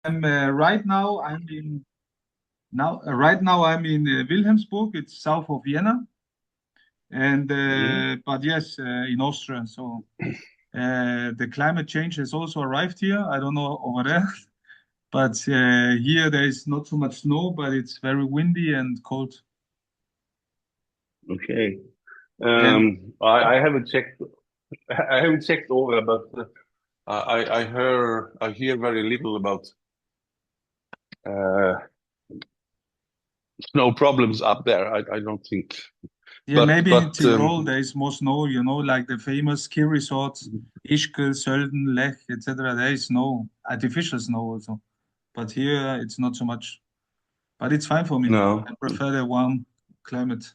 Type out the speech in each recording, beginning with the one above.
Right now I'm in Wilhelmsburg. It's south of Vienna, and Mhm. but yes, in Austria. So the climate change has also arrived here. I don't know over there, but here there is not so much snow, but it's very windy and cold. Okay. And I haven't checked. I haven't checked over, but I hear very little about uh, snow problems up there. I don't think. yeah, maybe in But Tyrol there is more snow. Like the famous ski resorts, Ischgl, Sölden, Lech, etc. There is snow, artificial snow also, but here it's not so much. But it's fine for me. I no. prefer the warm climate.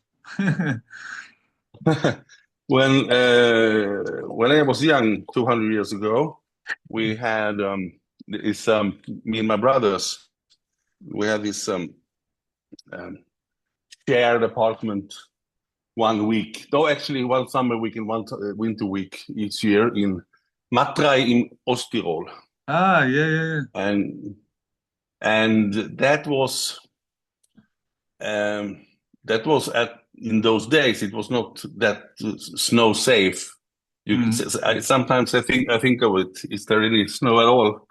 When I was young, 200 years ago, we had this me and my brothers. We had this um, shared apartment 1 week. No, actually, one summer week and one winter week each year in Matrei in Osttirol, Ah, yeah, yeah, yeah. and and um, that was at in those days. It was not that snow safe. Mm, Sometimes I think of it. Is there any snow at all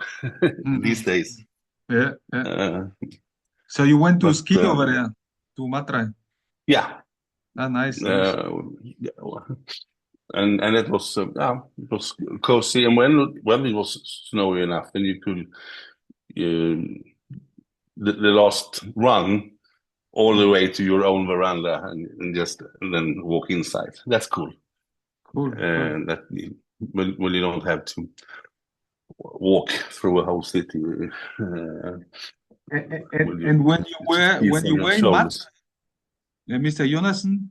these mm, days? yeah, yeah. Uh, So you went to but ski over there to Matra. yeah, Ah, nice, nice. uh, and it was cozy. And when it was snowy enough, then you could uh, the last run all the Mm, way to your own veranda and then walk inside. That's cool. cool, cool. And that when you don't have to walk through a whole city And, with and, your and when you were skis when on you your were in Matra, shoulders. Mr. Jonasson,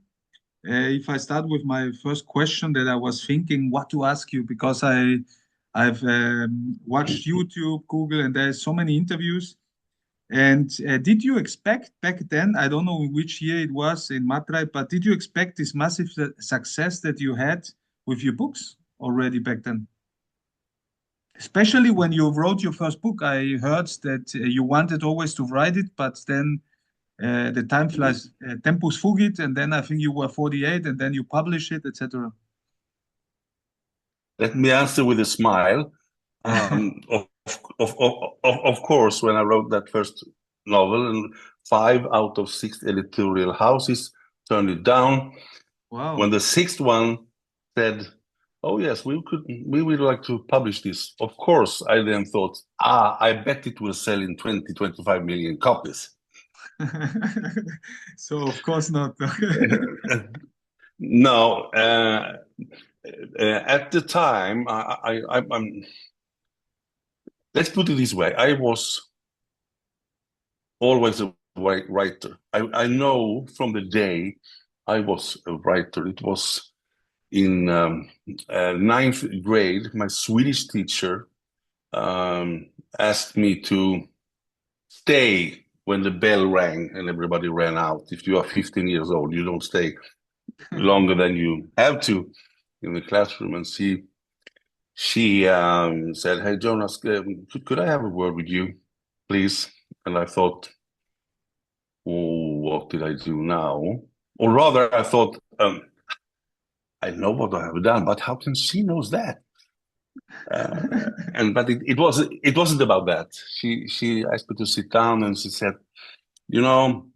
if I start with my first question that I was thinking what to ask you because I've watched YouTube, Google, and there's so many interviews. And did you expect back then, I don't know in which year it was in Matrei, but did you expect this massive success that you had with your books already back then? Especially when you wrote your first book, I heard that you wanted always to write it, but then the time flies, tempus fugit, and then I think you were 48, and then you publish it, etc. Let me answer with a smile. Of course, when I wrote that first novel, and 5 out of 6 editorial houses turned it down. When Wow. the sixth one said, "Oh yes, we would like to publish this," of course, I then thought, I bet it will sell in 25 million copies. So of course not. No, at the time, let's put it this way: I was always a writer. I know from the day I was a writer. It was in ninth grade. My Swedish teacher asked me to stay when the bell rang and everybody ran out. If you are 15 years old, you don't stay longer than you have to in the classroom. And she said, "Hey, Jonas, could I have a word with you, please?" And I thought, "Oh, what did I do now?" Or rather, I thought, I know what I have done, but how can she knows that? And but it wasn't about that. She asked me to sit down and she said, you know,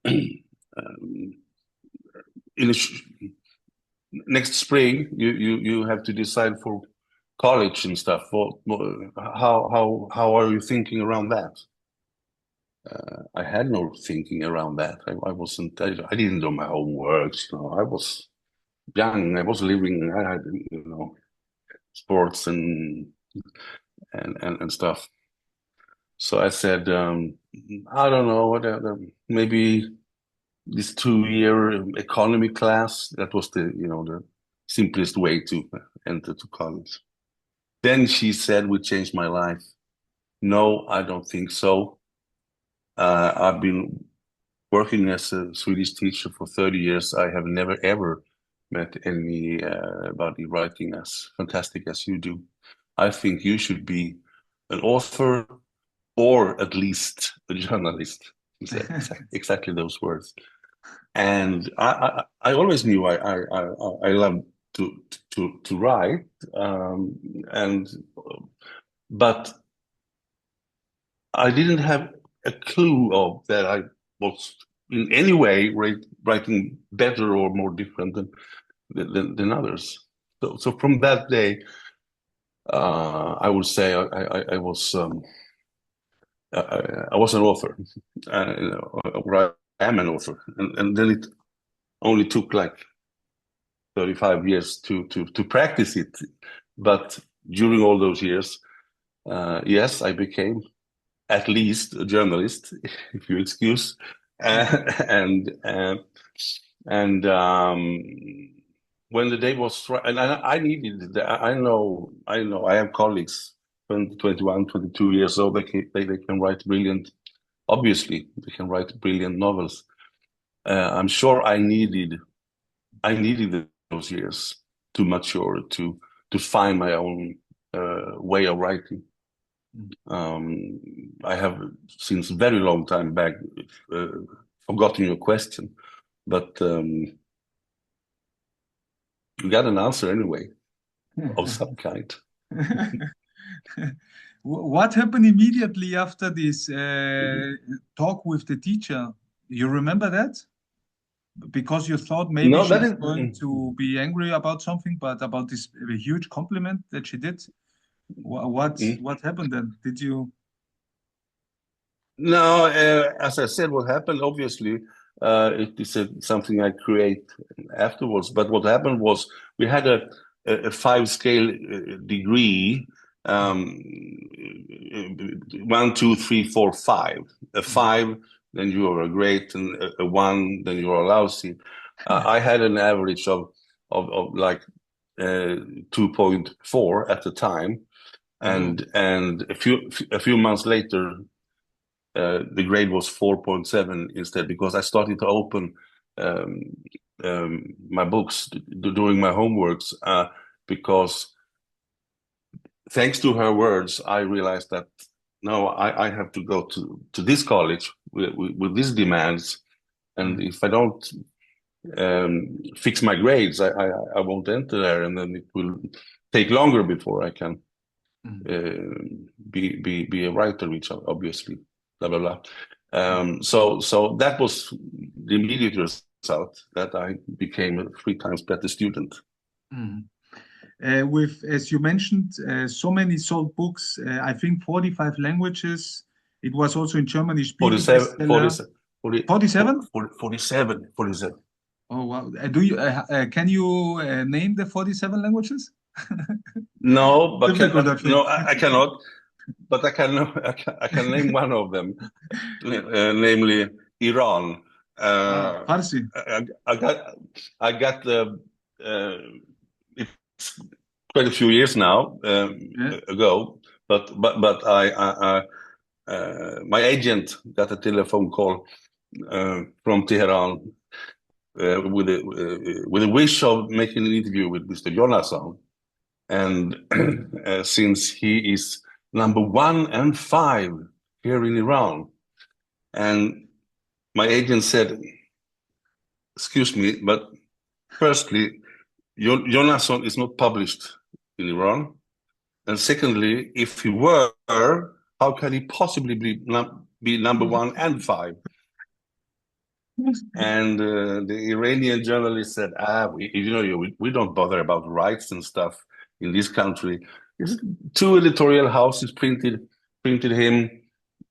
um, in a next spring you have to decide for college and stuff. How are you thinking around that? I had no thinking around that. I wasn't. I didn't do my homework. I was young. I was living. I had sports and stuff. So I said, I don't know, whatever. Maybe this 2 year economy class. That was the simplest way to enter to college. Then she said, "We changed my life." No, I don't think so. I've been working as a Swedish teacher for 30 years. I have never ever met anybody writing as fantastic as you do. I think you should be an author or at least a journalist. Exactly those words. And I always knew I loved to write, but I didn't have a clue of that I was in any way writing better or more different than others. So from that day, I would say I was an author, or I am an author, and then it only took like 35 years to practice it. But during all those years, yes, I became at least a journalist, if you excuse, and when the day was right, and I needed, I know, I have colleagues, 20, 21, 22 years old, they can write brilliant, obviously, they can write brilliant novels. I'm sure I needed those years to mature, to find my own way of writing. I have, since a very long time back, forgotten your question, but you got an answer anyway, of some kind. What happened immediately after this talk with the teacher? You remember that? Because you thought maybe No, she's going to be angry about something, but about this huge compliment that she did. What happened then? Did you? No, as I said, what happened, obviously, it is something I create afterwards. But what happened was we had a 5-scale degree, 1, 2, 3, 4, 5. A 5, then you are a great, and a 1, then you are lousy. I had an average of like 2.4 at the time, and a few months later, the grade was 4.7 instead, because I started to open my books doing my homeworks, because thanks to her words, I realized that no, I have to go to this college with these demands, and if I don't fix my grades, I won't enter there, and then it will take longer before I can be a writer, which obviously blah blah blah. So that was the immediate result, that I became a 3 times better student. With, as you mentioned, so many sold books, I think 45 languages. It was also in Germany. 47. 47? Oh, wow. Do you, can you name the 47 languages? No, but no, I cannot. But I can name one of them, namely Iran. Farsi. I got the. It's quite a few years now ago, but my agent got a telephone call from Tehran with a wish of making an interview with Mr. Jonasson, and since he is number 1 and 5 here in Iran, and my agent said, "Excuse me, but firstly, Jonasson is not published in Iran, and secondly, if he were, how can he possibly be number 1 and 5?" And the Iranian journalist said, we don't bother about rights and stuff in this country. 2 editorial houses printed him,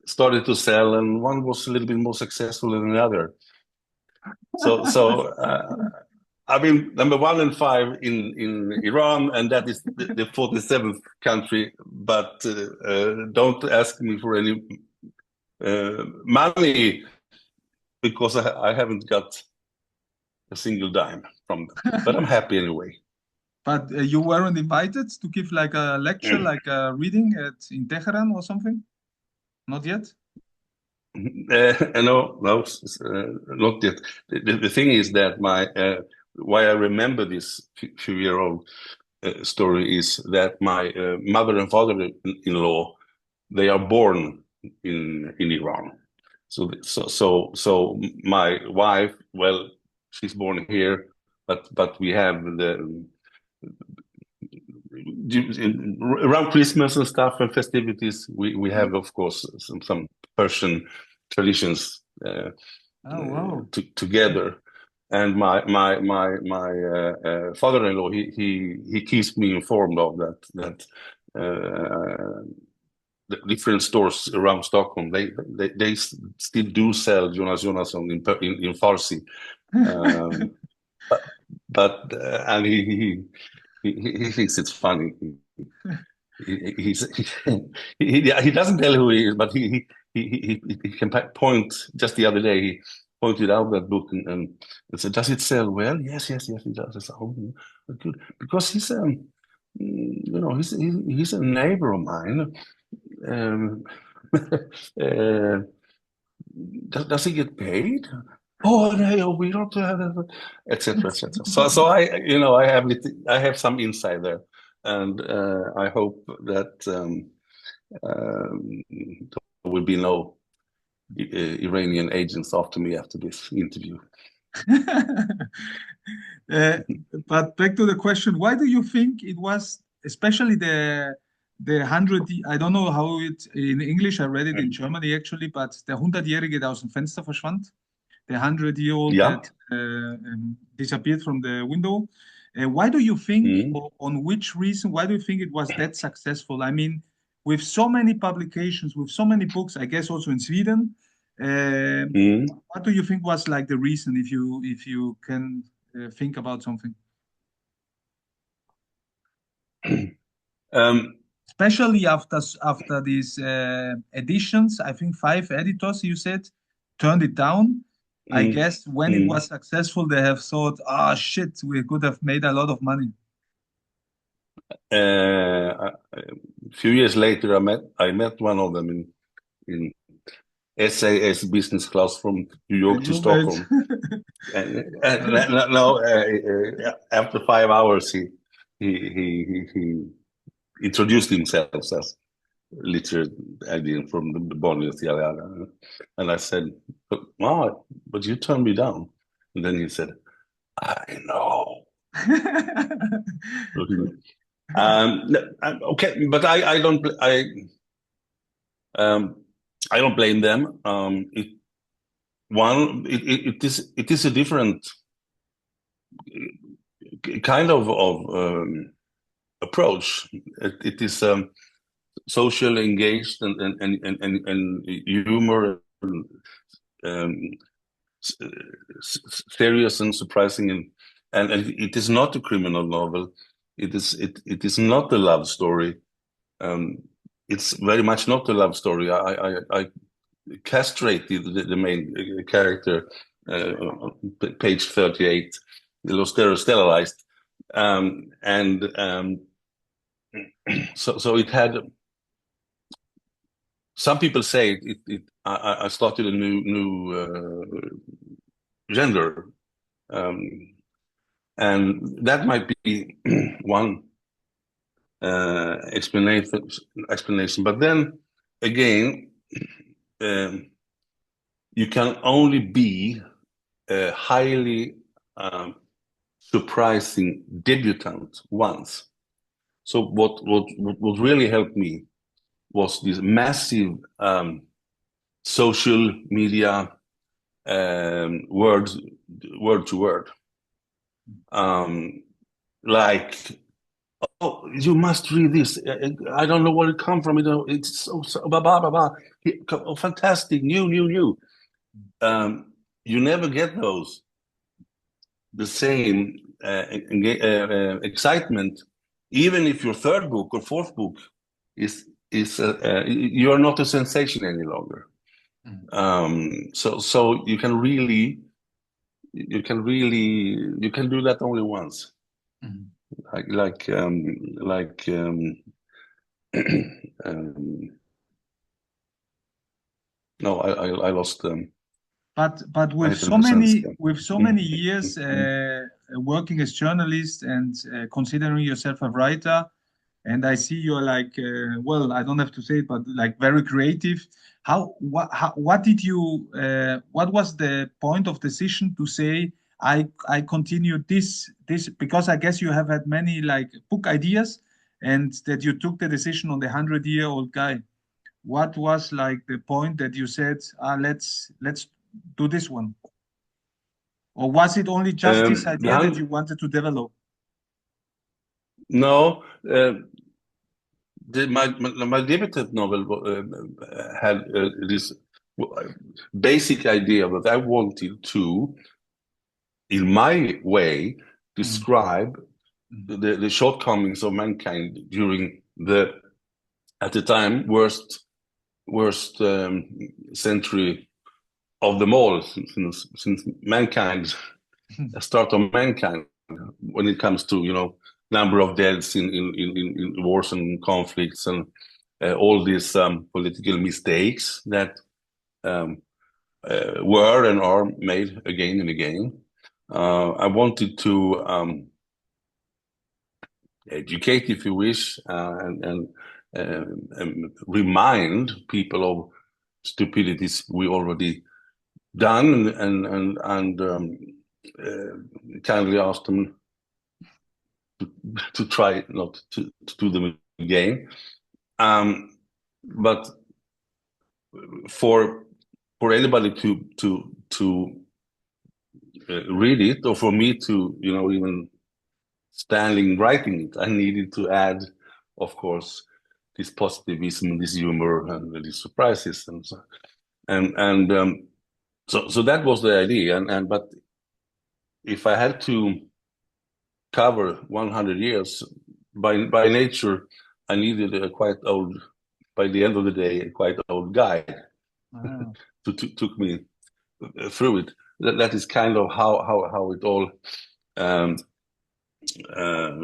started to sell, and one was a little bit more successful than the other. So I mean, number 1 and 5 in Iran, and that is the 47th country. But don't ask me for any money, because I haven't got a single dime from them. But I'm happy anyway. But you weren't invited to give like a lecture, like a reading in Tehran or something? Not yet? No, not yet. The thing is that why I remember this few-year-old story is that my mother and father-in-law, they are born in Iran. So my wife, well, she's born here, but we have around Christmas and stuff and festivities, we have, of course, some Persian traditions Oh, wow. together. And my father-in-law, he keeps me informed of that the different stores around Stockholm, they still do sell Jonas Jonasson in Farsi. But and he thinks it's funny. He doesn't tell who he is, but he can point. Just the other day, he pointed out that book and said, "Does it sell well?" Yes, it does. I said, "Oh, good," because he's he's a neighbor of mine. Uh, does he get paid? Oh no, we don't have that, etc., etc. So I have some insight there, and I hope that there will be no Iranian agents after me after this interview. But back to the question, why do you think it was, especially the 100, I don't know how it in English, I read it in Germany actually, but der 100-Jährige, der aus dem Fenster verschwand, the 100-year-old that disappeared from the window. Why do you think, or on which reason, why do you think it was that successful? I mean, with so many publications, with so many books, I guess also in Sweden, what do you think was like the reason, if you can think about something? Especially after these editions, I think 5 editors, you said, turned it down. I guess when it was successful, they have thought, "Ah, shit, we could have made a lot of money." A few years later, I met one of them in SAS business class from New York to Stockholm. No, after 5 hours, he introduced himself as literate alien from the Bonniers, and I said, but you turned me down. And then he said, I know. Okay, but I don't blame them. It is a different kind of approach. It is social, engaged, and humor, serious and surprising, and it is not a criminal novel. It is not a love story. It's very much not a love story. I castrated the main character, page 38, sterilized, so it had. Some people say I started a new gender, and that might be one explanation. But then again, you can only be a highly surprising debutant once. So what really helped me was this massive social media word to word, like, oh, you must read this. I don't know where it come from. It's so blah blah blah blah. Oh, fantastic, new. You never get the same excitement, even if your third book or fourth book is you're not a sensation any longer. So you can do that only once. No, I lost them. But with so many years working as journalist and considering yourself a writer, and I see you're like, well, I don't have to say it, but like very creative. What did you, what was the point of decision to say, I continue this, because I guess you have had many like book ideas, and that you took the decision on the 100-year-old guy. What was like the point that you said, let's do this one? Or was it only just this idea that you wanted to develop? No, my limited novel had this basic idea that I wanted to, in my way, describe the shortcomings of mankind during the, at the time, worst century of them all since mankind, the start of mankind, when it comes to, you know, number of deaths in wars and conflicts and all these political mistakes that were and are made again and again. I wanted to educate, if you wish, and remind people of stupidities we already done, and kindly ask them to try not to do them again. But for anybody to read it, or for me to, you know, even standing writing it, I needed to add, of course, this positivism, this humor, and these surprises, and so. So that was the idea, and but if I had to cover 100 years, by nature, I needed a quite old, by the end of the day, a quite old guy to took me through it. That is kind of how it all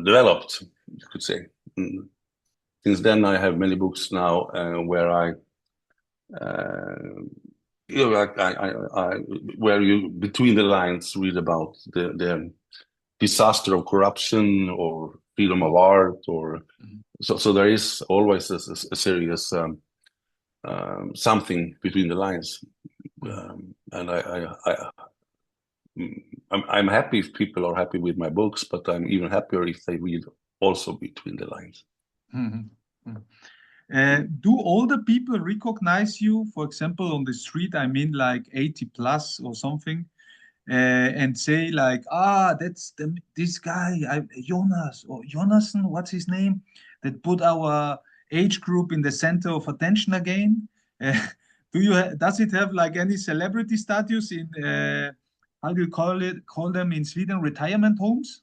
developed, you could say. Since then, I have many books now where I you know, I where you between the lines read about the disaster of corruption or freedom of art, or so there is always a serious something between the lines, and I'm happy if people are happy with my books, but I'm even happier if they read also between the lines. Do older people recognize you, for example, on the street? I mean, like 80 plus or something, and say like, that's this guy, Jonas or Jonasson, what's his name, that put our age group in the center of attention again. Does it have like any celebrity status in how do you call them in Sweden, retirement homes?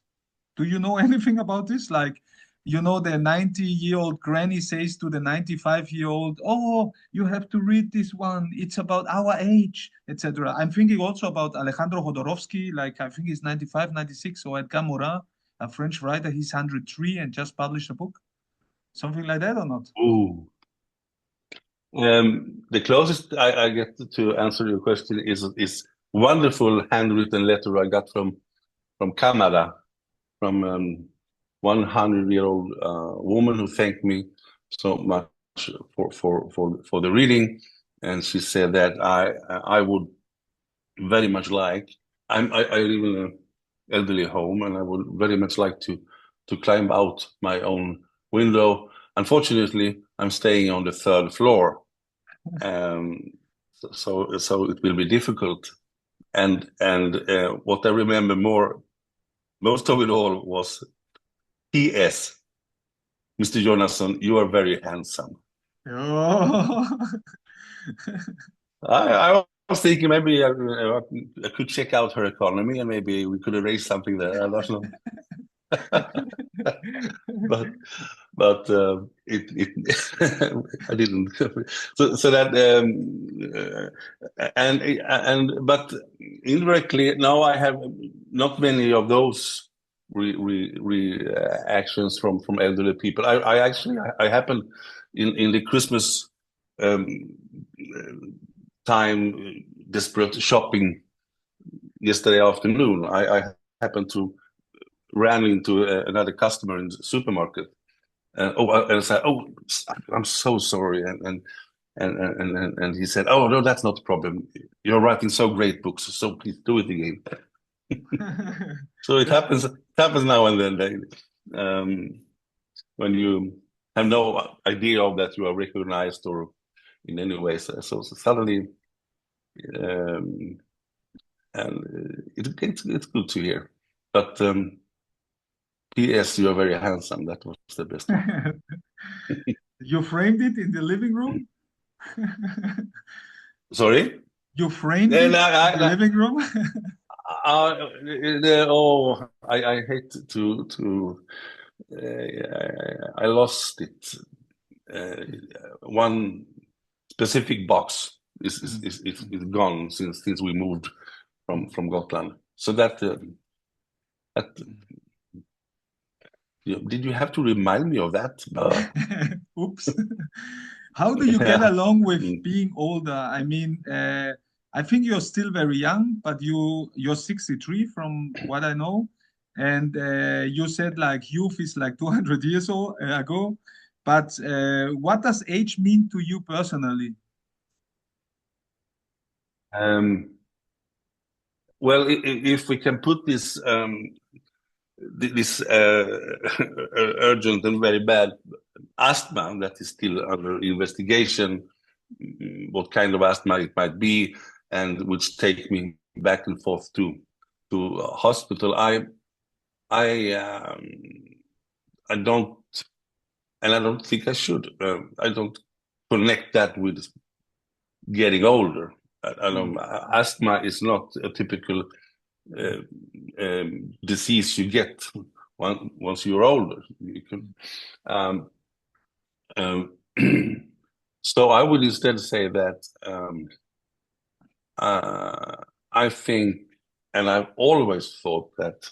Do you know anything about this? Like, you know, the 90-year-old granny says to the 95-year-old, oh, you have to read this one. It's about our age, etc. I'm thinking also about Alejandro Jodorowsky, like I think he's 95, 96, or Edgar Morin, a French writer, he's 103 and just published a book. Something like that or not? Ooh. The closest I get to answer your question is wonderful handwritten letter I got from Canada, from 100-year-old woman who thanked me so much for the reading, and she said that I would very much like, I live in an elderly home, and I would very much like to climb out my own window. Unfortunately, I'm staying on the third floor, so it will be difficult. And what I remember most of it all was, P.S. Mr. Jonasson, you are very handsome. Oh. I was thinking maybe I could check out her economy, and maybe we could arrange something there. I don't know. but it I didn't. So that but indirectly now I have not many of those reactions from elderly people. I actually happened in the Christmas time, desperate shopping yesterday afternoon. I happened to ran into another customer in the supermarket, and I said, "Oh, I'm so sorry," and he said, "Oh no, that's not a problem. You're writing so great books, so please do it again." So it happens now and then. When you have no idea of that you are recognized or in any way, so suddenly, um, and it's good to hear. But P.S. You are very handsome. That was the best one. You framed it in the living room? Sorry? You framed And it in the living room? I hate I lost it. One specific box is gone since we moved from Gotland. So that did you have to remind me of that? Oops. How do you get Yeah. along with being older? I mean, I think you're still very young, but you're 63 from what I know. And you said like youth is like 200 years ago. But what does age mean to you personally? Well, if we can put this urgent and very bad asthma that is still under investigation, what kind of asthma it might be, and which take me back and forth to hospital. I I don't, and I don't think I should. I don't connect that with getting older. I don't, asthma is not a typical uh, disease you get once you're older. You can, um, um, so I would instead say that I think, and I've always thought that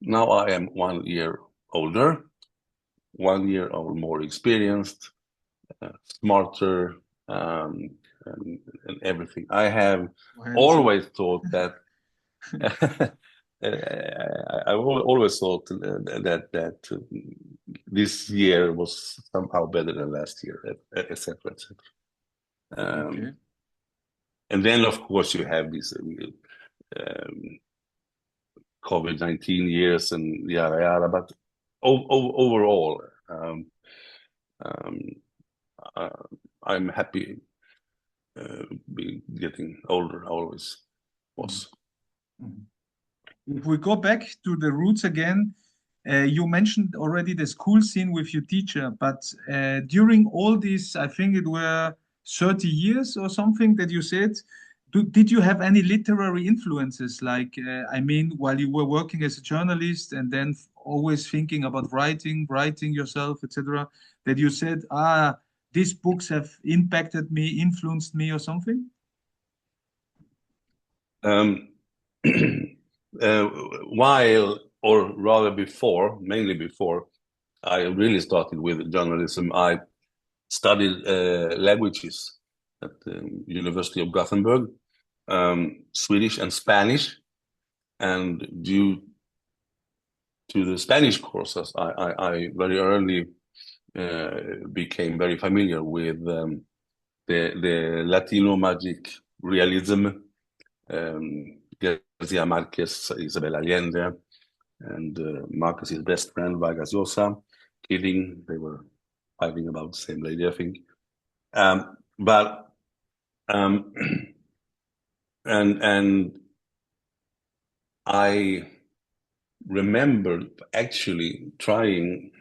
now I am 1 year older, 1 year or more experienced, smarter, and everything. I have Handsome. always thought that I've always thought that this year was somehow better than last year, etc., etc. Okay. And then, of course, you have these um, COVID-19 years and yada yada. But overall, um, uh, I'm happy getting older. I always Mhm. was. Mhm. If we go back to the roots again, you mentioned already the school scene with your teacher, but during all this, I think it were 30 years or something that you said, did you have any literary influences? Like, I mean, while you were working as a journalist and then always thinking about writing yourself, etc., that you said, these books have impacted me, influenced me, or something? Um, while, or rather before, mainly before I really started with journalism, I studied languages at the University of Gothenburg, Swedish and Spanish. And due to the Spanish courses, I very early became very familiar with the Latino magic realism, Garcia Marquez, Isabel Allende, and Marcus's best friend, Vargas Llosa, killing. They were fighting about the same lady, I think. But um, and I remember actually trying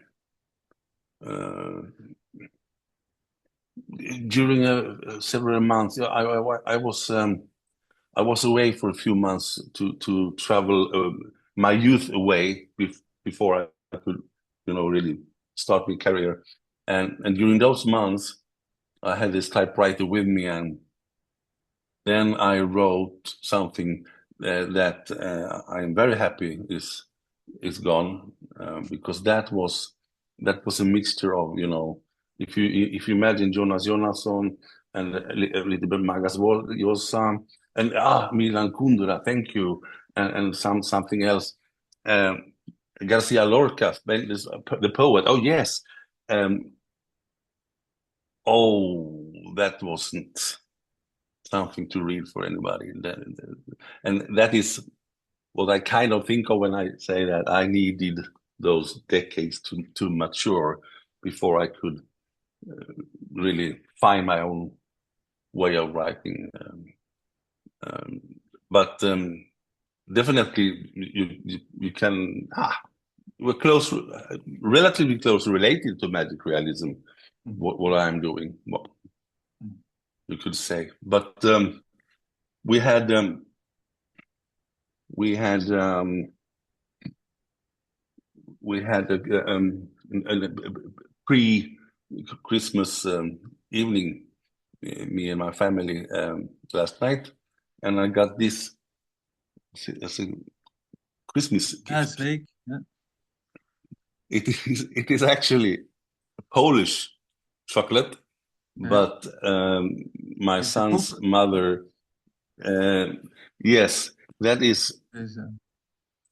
during several months. I was away for a few months to travel my youth away before I could, really start my career. And during those months, I had this typewriter with me, and then I wrote something that I am very happy is gone because that was a mixture of if you imagine Jonas Jonasson and a little bit Vargas Llosa and Milan Kundera, thank you, and something else. Um, Garcia Lorca, the poet. Oh yes. Oh, that wasn't something to read for anybody. And that is what I kind of think of when I say that I needed those decades to mature before I could really find my own way of writing. But definitely you can we're close, relatively close related to magic realism. What I'm doing, what you could say. But we had a pre-Christmas evening, me and my family last night, and I got this as a Christmas gift. Yeah. It is actually Polish chocolate, but my son's mother, yes, that is.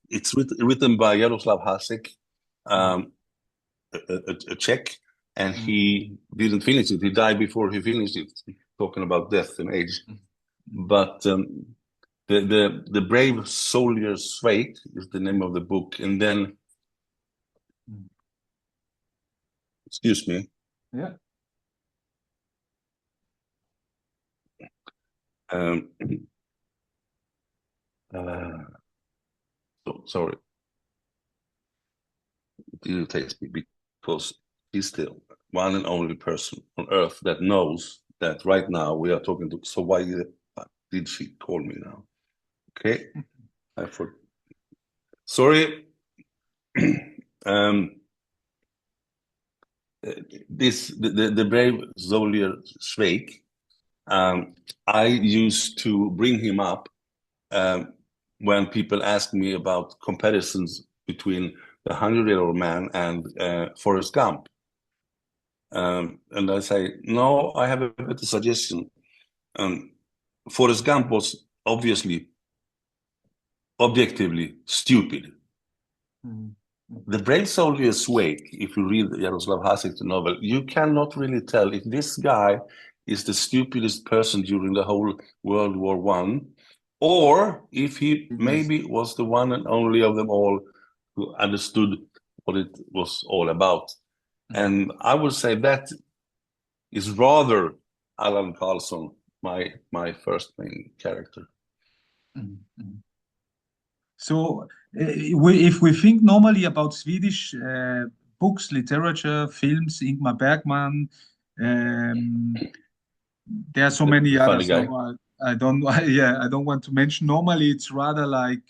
It's written by Jaroslav Hasek, a Czech, and he didn't finish it. He died before he finished it. Talking about death and age, but the Brave Soldier's Fate is the name of the book, and then, excuse me, yeah. So, sorry. It irritates me because he's the one and only person on earth that knows that right now we are talking to. So why did she call me now? Okay, I forgot. Sorry. The brave Zolier Schweik. I used to bring him up when people ask me about comparisons between the 100-Year-Old Man and Forrest Gump. And I say, no, I have a better suggestion. Forrest Gump was obviously, objectively stupid. The Brave Soldier's Wake, if you read Jaroslav Hasek's novel, you cannot really tell if this guy is the stupidest person during the whole World War I, or if he maybe was the one and only of them all who understood what it was all about. And I would say that is rather Allan Carlson, my first main character. So if we think normally about Swedish books, literature, films, Ingmar Bergman, there are so many others. No, I don't want to mention. Normally, it's rather like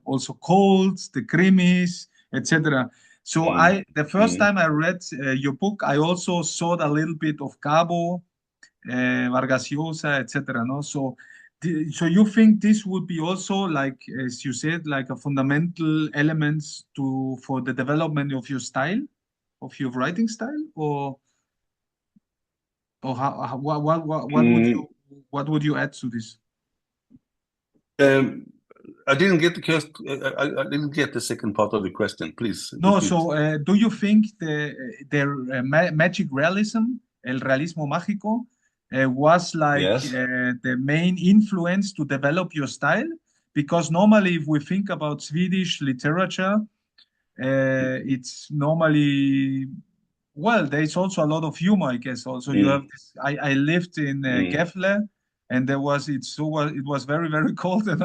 also Colt, the Krimis, etc. So the first time I read your book, I also saw a little bit of Cabo, Vargas Llosa, etc. No, so you think this would be also like, as you said, like a fundamental elements for the development of your style, of your writing style, or what would you add to this? I didn't get I didn't get the second part of the question. Please. No. Repeat. So, do you think the magic realism, el realismo mágico, was like the main influence to develop your style? Because normally, if we think about Swedish literature, it's normally, well, there's also a lot of humor, I guess. Also, you have this. I lived in Gefle, and it was very, very cold, and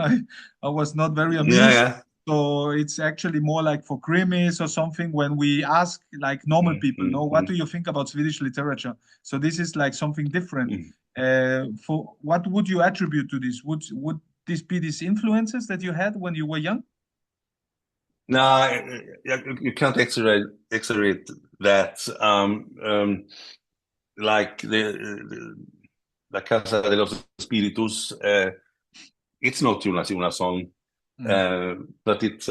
I was not very amused. So it's actually more like for krimis or something when we ask like normal people, what do you think about Swedish literature? So this is like something different. For what would you attribute to this? Would this be these influences that you had when you were young? No, you can't exaggerate that. Like the La Casa de los Espíritus, it's not Jonas Jonasson, but it's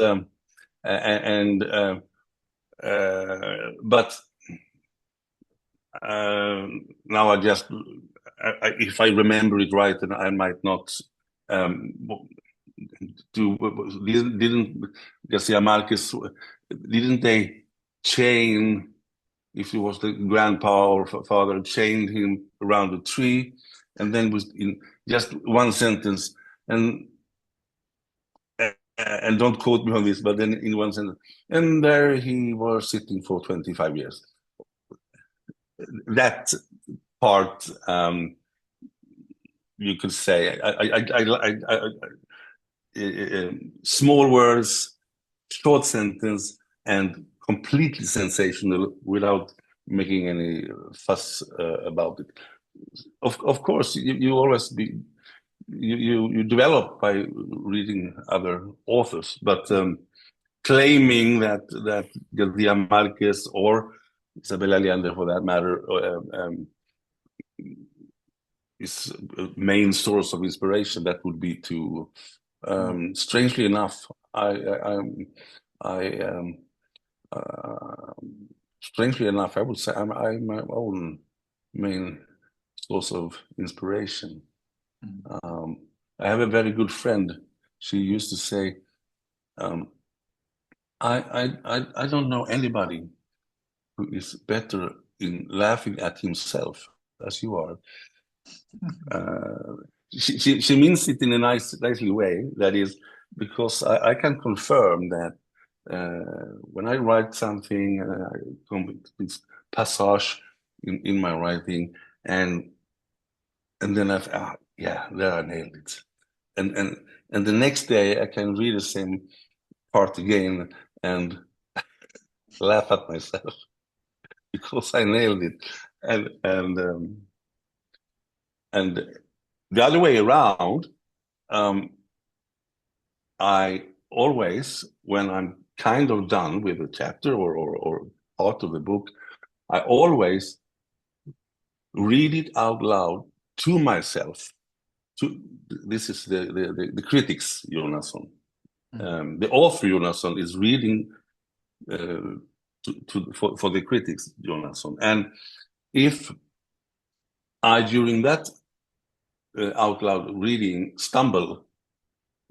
but now I just if I remember it right, and I might not didn't Garcia Marquez didn't they chain, if he was the grandpa or father, chained him around a tree, and then was in just one sentence, and don't quote me on this, but then in one sentence, and there he was sitting for 25 years. That part, you could say, small words, short sentence, and completely sensational without making any fuss about it. Of course, you always you develop by reading other authors, but claiming that Garcia Marquez or Isabel Allende, for that matter, is a main source of inspiration, that would be too. Strangely enough, strangely enough, I would say I'm my own main source of inspiration. I have a very good friend. She used to say, I don't know anybody who is better in laughing at himself as you are. She means it in a nicely way. That is, because I can confirm that when I write something, I come with this passage in my writing, and then yeah, there I nailed it. And the next day I can read the same part again and laugh at myself because I nailed it. And the other way around, I always, when I'm kind of done with a chapter or part of the book, I always read it out loud to myself. This is the critics, Jonasson. The author, Jonasson, is reading for the critics, Jonasson. And if I, during that out loud reading, stumble,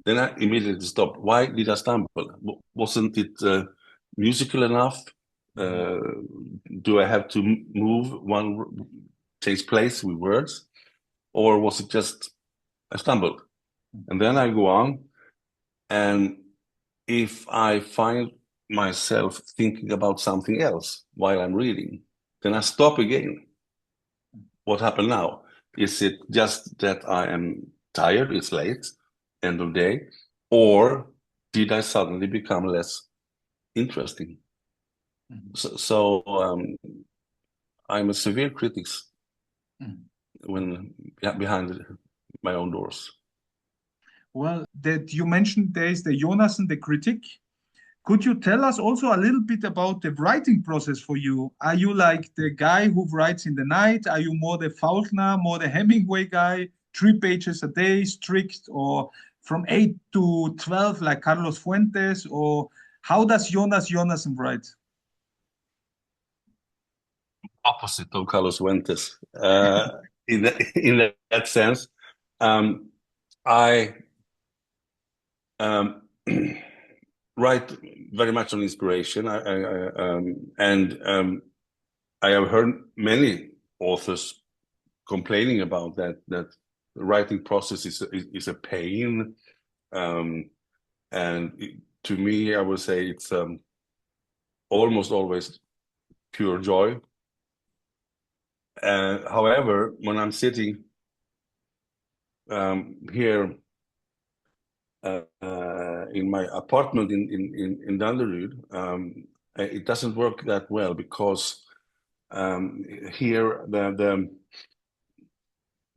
then I immediately stop. Why did I stumble? Wasn't it musical enough? Do I have to move one takes place with words, or was it just I stumbled? And then I go on, and if I find myself thinking about something else while I'm reading, then I stop again. What happened now? Is it just that I am tired, it's late, end of day, or did I suddenly become less interesting? So I'm a severe critic when behind my own doors. Well, that you mentioned there is the Jonasson, the critic. Could you tell us also a little bit about the writing process for you? Are you like the guy who writes in the night? Are you more the Faulkner, more the Hemingway guy, 3 pages a day, strict, or from 8 to 12 like Carlos Fuentes? Or how does Jonas Jonasson write? Opposite of Carlos Fuentes. In that sense, I write very much on inspiration. I have heard many authors complaining about that the writing process is a pain, and to me, I would say it's almost always pure joy. However, when I'm sitting here in my apartment in Danderyd, it doesn't work that well because here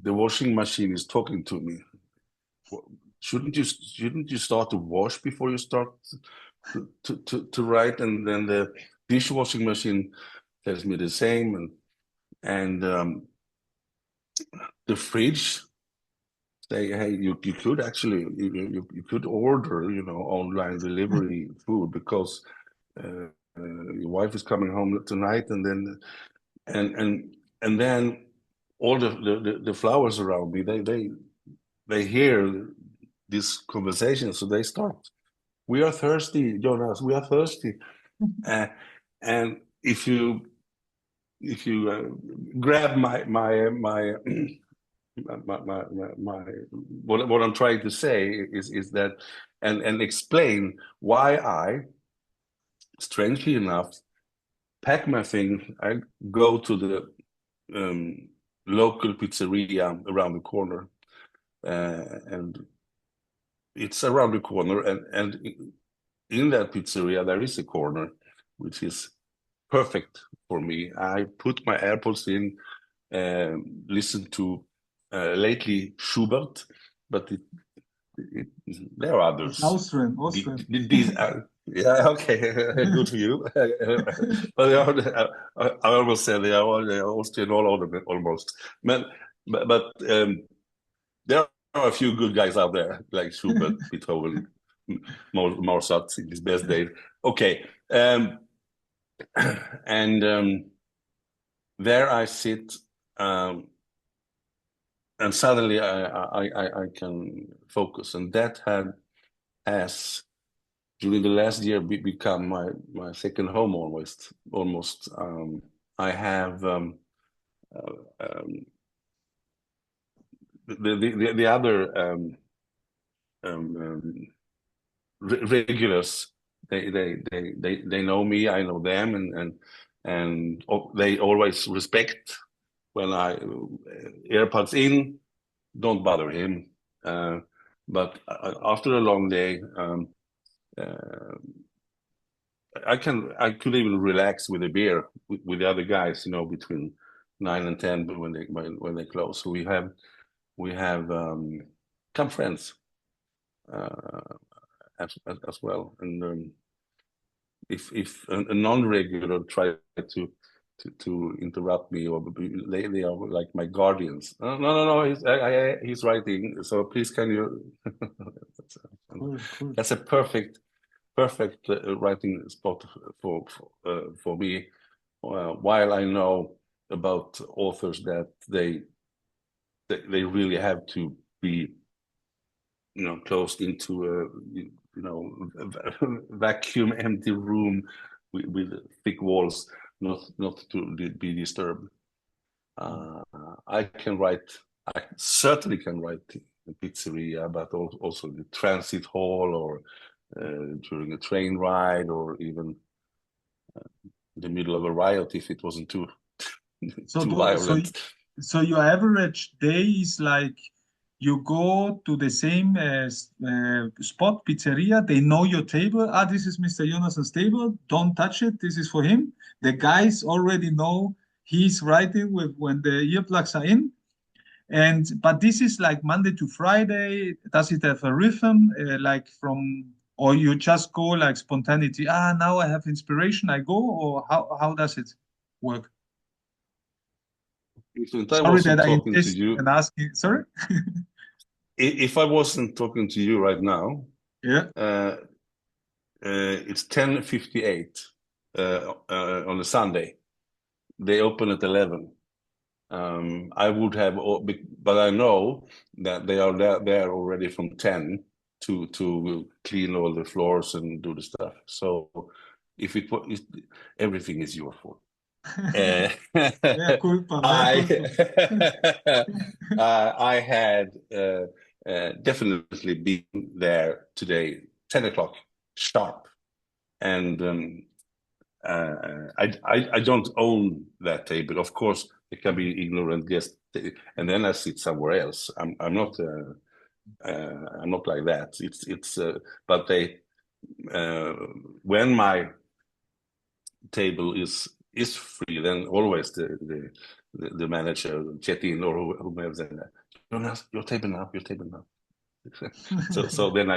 the washing machine is talking to me. Shouldn't you start to wash before you start to write? And then the dishwashing machine tells me the same, and the fridge say, hey, you could actually you could order online delivery food because your wife is coming home tonight, and then all the flowers around me they hear this conversation, so they start. We are thirsty, Jonas. We are thirsty. And if you grab what I'm trying to say is that and explain why I, strangely enough, pack my thing. I go to the local pizzeria around the corner, and it's around the corner, and in that pizzeria there is a corner which is perfect for me. I put my AirPods in, listen to lately Schubert, but there are It's others. Austrian. These yeah, okay, good for you. But they are, I almost said they are Austrian all over almost. But there are a few good guys out there like Schubert, Beethoven, Mozart in his best days. Okay, and there I sit, and suddenly I can focus, and that has during the last year become my second home almost. I have the other regulars. They know me, I know them, and they always respect when I AirPods in. Don't bother him. But after a long day, I could even relax with a beer with the other guys, between 9 and 10, but when they close. So we have come friends as well. And if a non-regular try to interrupt me, or they are like my guardians. No, he's writing. So please, can you? Cool. That's a perfect writing spot for me. While I know about authors that they really have to be, closed into a vacuum empty room with thick walls, not to be disturbed. I certainly can write a pizzeria, but also the transit hall, or during a train ride, or even in the middle of a riot if it wasn't too violent. So your average day is like you go to the same spot, pizzeria. They know your table. This is Mr. Jonasson's table. Don't touch it. This is for him. The guys already know he's writing when the earplugs are in. But this is like Monday to Friday. Does it have a rhythm, or you just go like spontaneity? Now I have inspiration, I go, or how does it work? Sorry that I insist and ask you. Sorry. If I wasn't talking to you right now, Yeah. It's 10:58 on a Sunday. They open at 11. I would have, but I know that they are there already from 10 to clean all the floors and do the stuff. So if everything is your fault. Culpa. I had definitely been there today, 10 o'clock sharp, and I don't own that table. Of course, it can be ignorant guest, and then I sit somewhere else. I'm not like that. It's but they when my table is free, then always the manager check in, or whomever said, Jonas, your table now. so then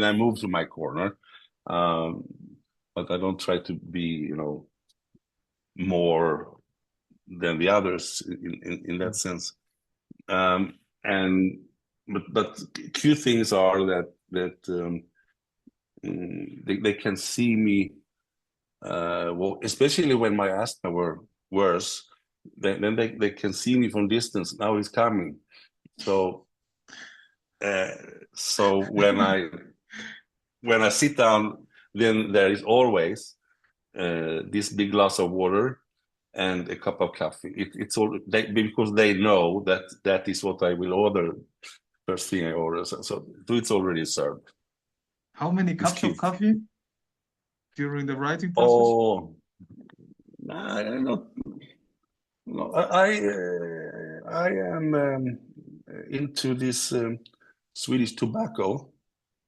I move to my corner, but I don't try to be more than the others in that sense. But few things are that they can see me. Well, especially when my asthma were worse, then they can see me from distance. Now he's coming. So when I sit down, then there is always this big glass of water and a cup of coffee. It's all because they know that is what I will order first thing I order. So it's already served. How many It's cups of cute. coffee during the writing process? Oh, I don't know. No, I am into this Swedish tobacco,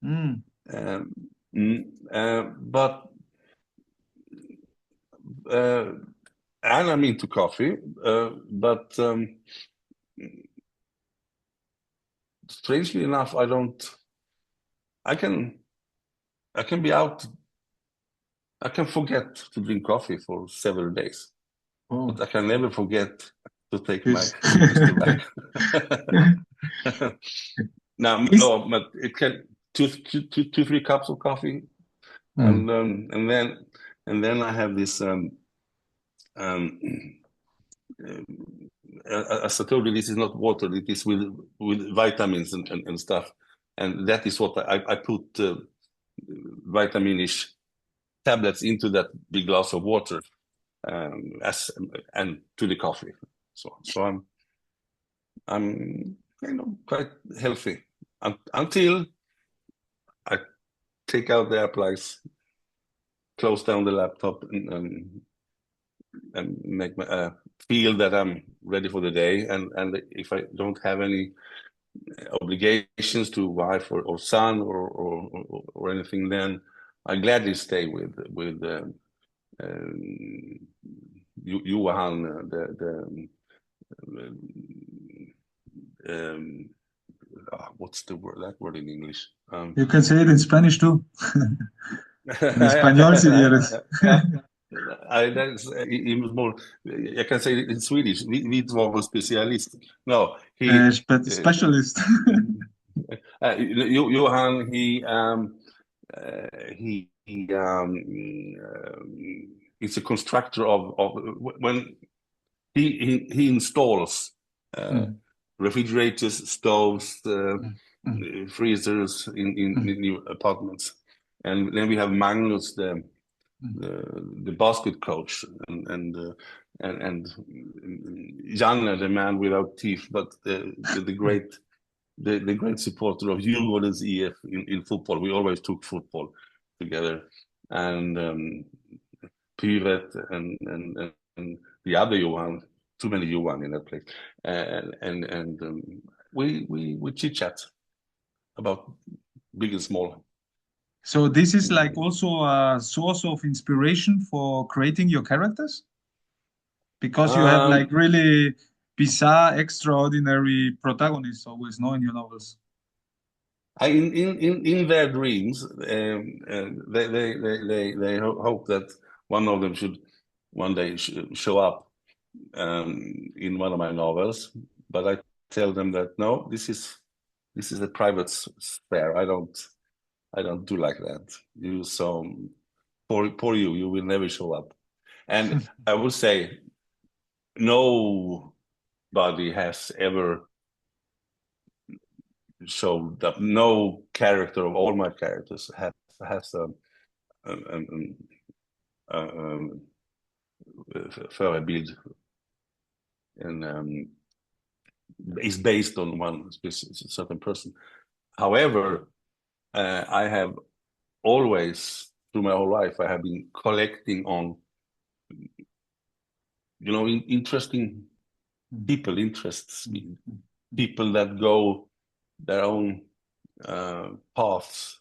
Mm. um, but uh, and I'm into coffee, but strangely enough, I don't. I can be out. I can forget to drink coffee for several days, Oh, but I can never forget to take my this. Swedish tobacco. Now, Is no, but it can two, 3 cups of coffee, mm. and then I have this. Um, as I told you, this is not water. It is with vitamins and stuff, and that is what I put vitaminish tablets into that big glass of water, and to the coffee. So I'm quite healthy until I take out the applies, close down the laptop, and make my feel that I'm ready for the day. And if I don't have any obligations to wife or son or anything, then I gladly stay with Johan, what's that word in English? You can say it in Spanish too. En español si quieres. That's even more. I can say it in Swedish. Vi var specialist. No, Specialist. Johan. He's a constructor of when he installs Mm, refrigerators, stoves, mm, freezers in mm, new apartments. And then we have Magnus, mm. the basket coach, and Janne, the man without teeth, but the great supporter of Djurgårdens IF in football. We always took football together, and Pyret and the other Johan. Too many Johan in that place, and we chit chat about big and small. So this is like also a source of inspiration for creating your characters because you have like Um, really bizarre, extraordinary protagonists always, no, in your novels. in their dreams, they hope that one of them should one day show up in one of my novels. But I tell them that no, this is a private sphere. I don't do like that. You so poor you will never show up. And I would say nobody has ever showed up. No character of all my characters has a förebild and is based on one certain person. However, I have always, through my whole life, I have been collecting on, interesting people interests me. People that go their own paths.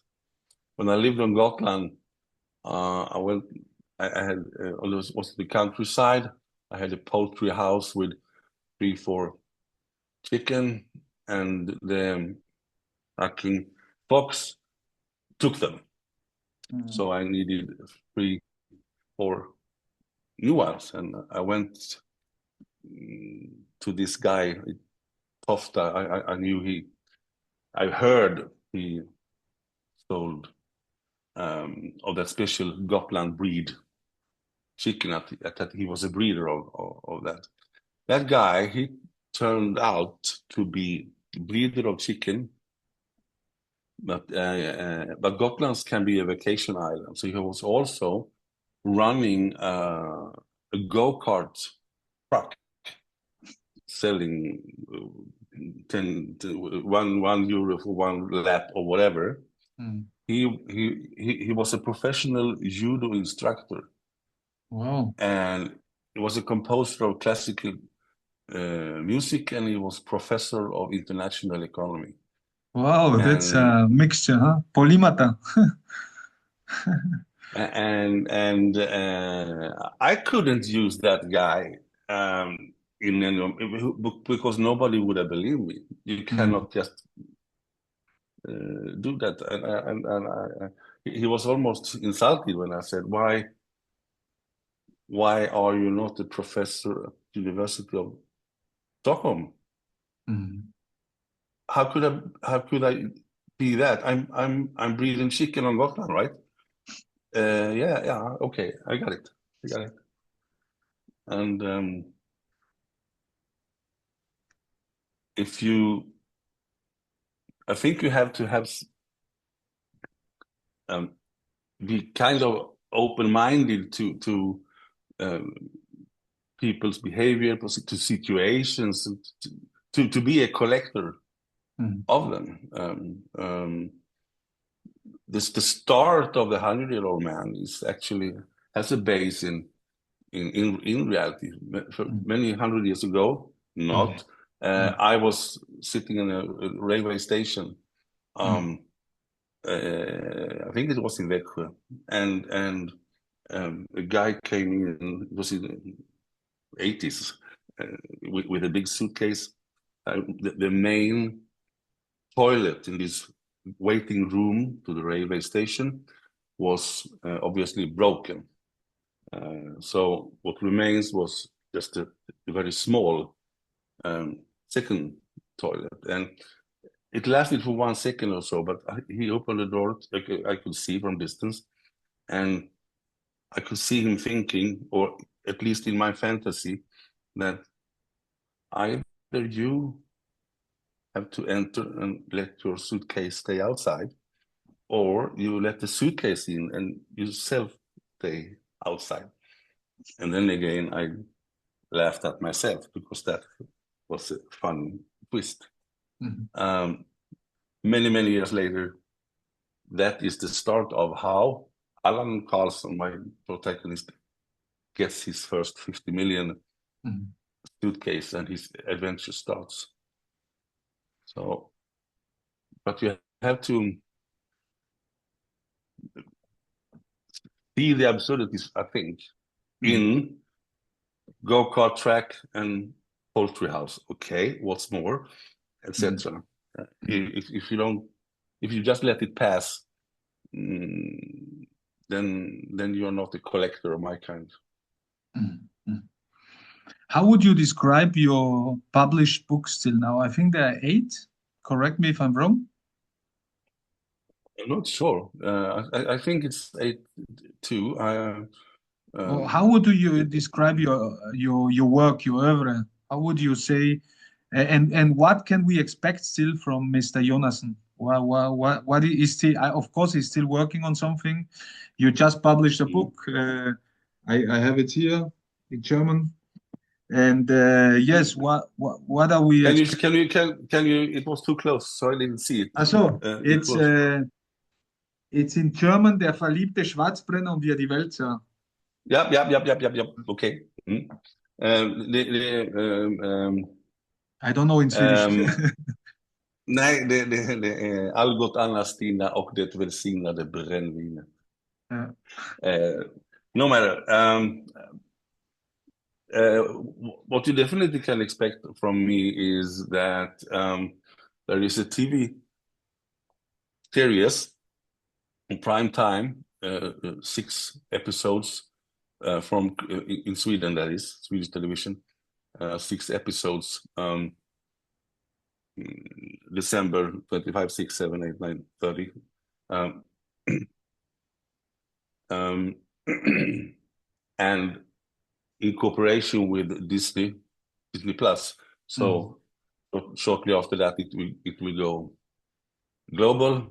When I lived on Gotland, I had was the countryside. I had a poultry house with 3-4 chicken, and the fucking fox took them. So I needed 3-4 new ones, and I went to this guy, Tofta. I heard he sold of that special Gotland breed chicken. That he was a breeder of that. That guy, he turned out to be breeder of chicken, but Gotland can be a vacation island. So he was also running a go-kart truck, selling 1 euro for one lap or whatever. Mm. He was a professional judo instructor. Wow. And he was a composer of classical music, and he was professor of international economy. Wow, that's And a mixture, huh? Polymata. I couldn't use that guy in any book because nobody would have believed me. You Mm. cannot just do that. He was almost insulted when I said, why are you not a professor at University of Stockholm? Mm. How could I be that? I'm breeding chicken on Gotland, right? Yeah, okay, I got it. And if you, I think you have to have be kind of open-minded to people's behavior, to situations, to be a collector Mm. of them. The start of the 100-year-old man is actually has a base in reality. For Mm. many hundred years ago, Mm. not. Mm. I was sitting in a railway station. Mm. I think it was in Växjö, and a guy came in. It was in the 80s with a big suitcase. The main toilet in this waiting room to the railway station was obviously broken. So what remains was just a very small second toilet, and it lasted for 1 second or so. But he opened the door. I could see from distance, and I could see him thinking, or at least in my fantasy, that either you have to enter and let your suitcase stay outside, or you let the suitcase in and yourself stay outside. And then again, I laughed at myself because that was a fun twist. Mm. Many years later, that is the start of how Alan Carlson, my protagonist, gets his first 50 million Mm. suitcase and his adventure starts. So, but you have to see the absurdities, I think, Mm. in go-kart track and poultry house. Okay, what's more, Mm. etc. If you don't, if you just let it pass, then you're not a collector of my kind. Mm. Mm. How would you describe your published books till now? I think there are 8. Correct me if I'm wrong. I'm not sure. I think it's 8 too. Or how would you describe your work, your oeuvre? How would you say, and what can we expect still from Mr. Jonasson? What is still? Of course, he's still working on something. You just published a book. I have it here in German. And yes, what are we Can you expecting? can you can you? It was too close, so I didn't see it. Also, It was it's in German, der verliebte Schwarzbrenner und wie er die Welt sah. ja. Okay. I don't know in Swedish. Nej, det är Algot Anna-Stina och det välsignade brännvinet. No matter. What you definitely can expect from me is that there is a TV series in prime time, 6 episodes from in Sweden, that is Swedish television, 6 episodes. December 25, 6, 7, 8, 9, 30. And in cooperation with Disney Plus. So shortly after that, it will go global,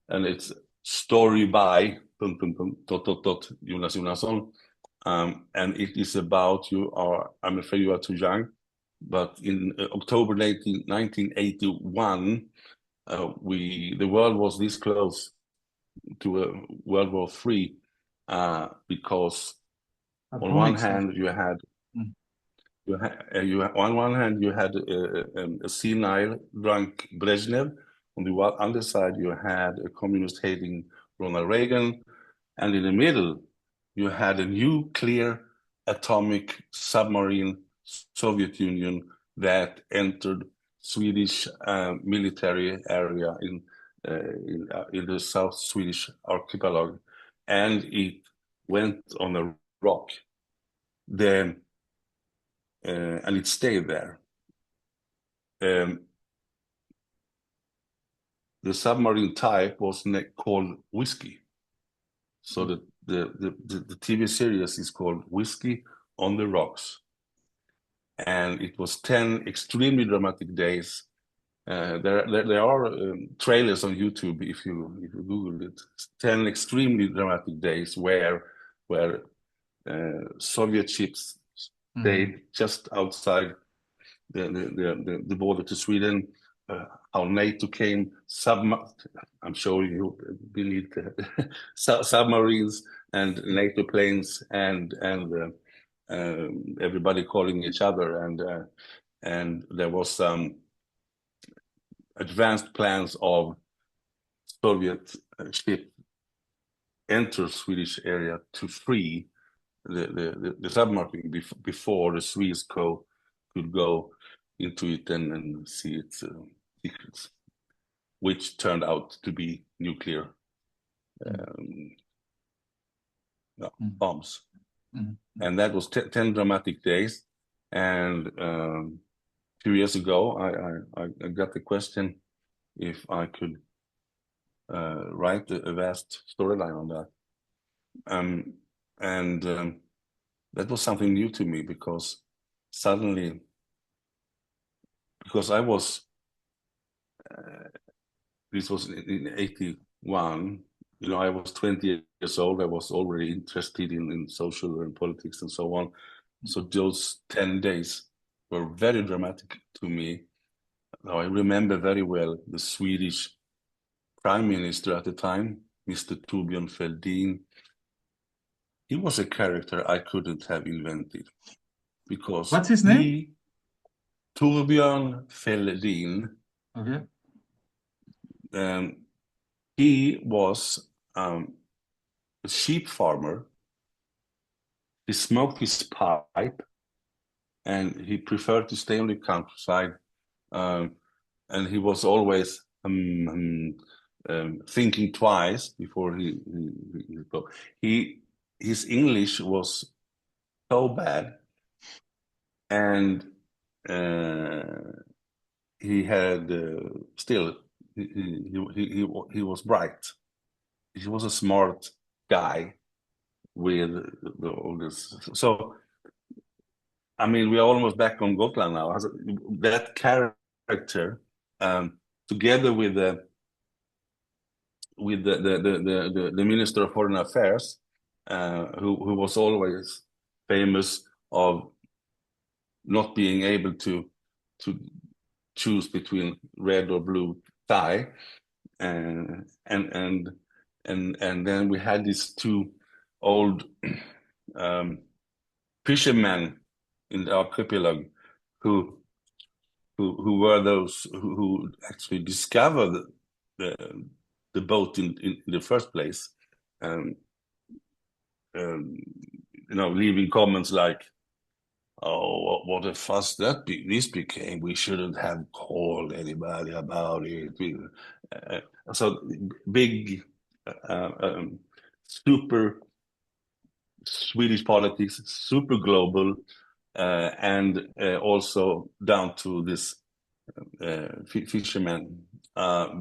and it's story by Jonas Jonasson. And it is about, I'm afraid you are too young, but in October 1981, the world was this close to a World War III, because on one hand you had on one hand you had a senile, drunk Brezhnev. On the other side, you had a communist-hating Ronald Reagan, and in the middle, you had a nuclear atomic submarine Soviet Union that entered Swedish military area in the South Swedish archipelago, and it went on a rock. And it stayed there. The submarine type was called Whiskey. So the TV series is called Whiskey on the Rocks. And it was 10 extremely dramatic days. There are trailers on YouTube if you Google it. 10 extremely dramatic days where Soviet ships stayed just outside the border to Sweden. How NATO came, I'm sure you believe submarines and NATO planes and everybody calling each other, and there was some advanced plans of Soviet ship enter Swedish area to free the submarine before the Swiss could go into it and see its secrets, which turned out to be nuclear bombs. And that was 10 dramatic days. And 2 years ago, I got the question if I could write a vast storyline on that. And that was something new to me, because suddenly, because I was, this was in 81, I was 20 years old. I was already interested in social and politics and so on. So those 10 days were very dramatic to me. Now, I remember very well the Swedish Prime Minister at the time, Mr. Torbjörn Fälldin. He was a character I couldn't have invented, because what's his name? Torbjörn Fälldin. Okay. He was a sheep farmer. He smoked his pipe, and he preferred to stay on the countryside. And he was always thinking twice before he spoke. His English was so bad, and he had still he was bright. He was a smart guy with all this. So, I mean, we are almost back on Gotland now. That character, together with the Minister of Foreign Affairs, who was always famous of not being able to choose between red or blue tie, and then we had these two old fishermen in the archipelago who were those who actually discovered the boat in the first place, leaving comments like, "Oh, what a fuss this became! We shouldn't have called anybody about it." So big, super Swedish politics, super global, and also down to this fishermen,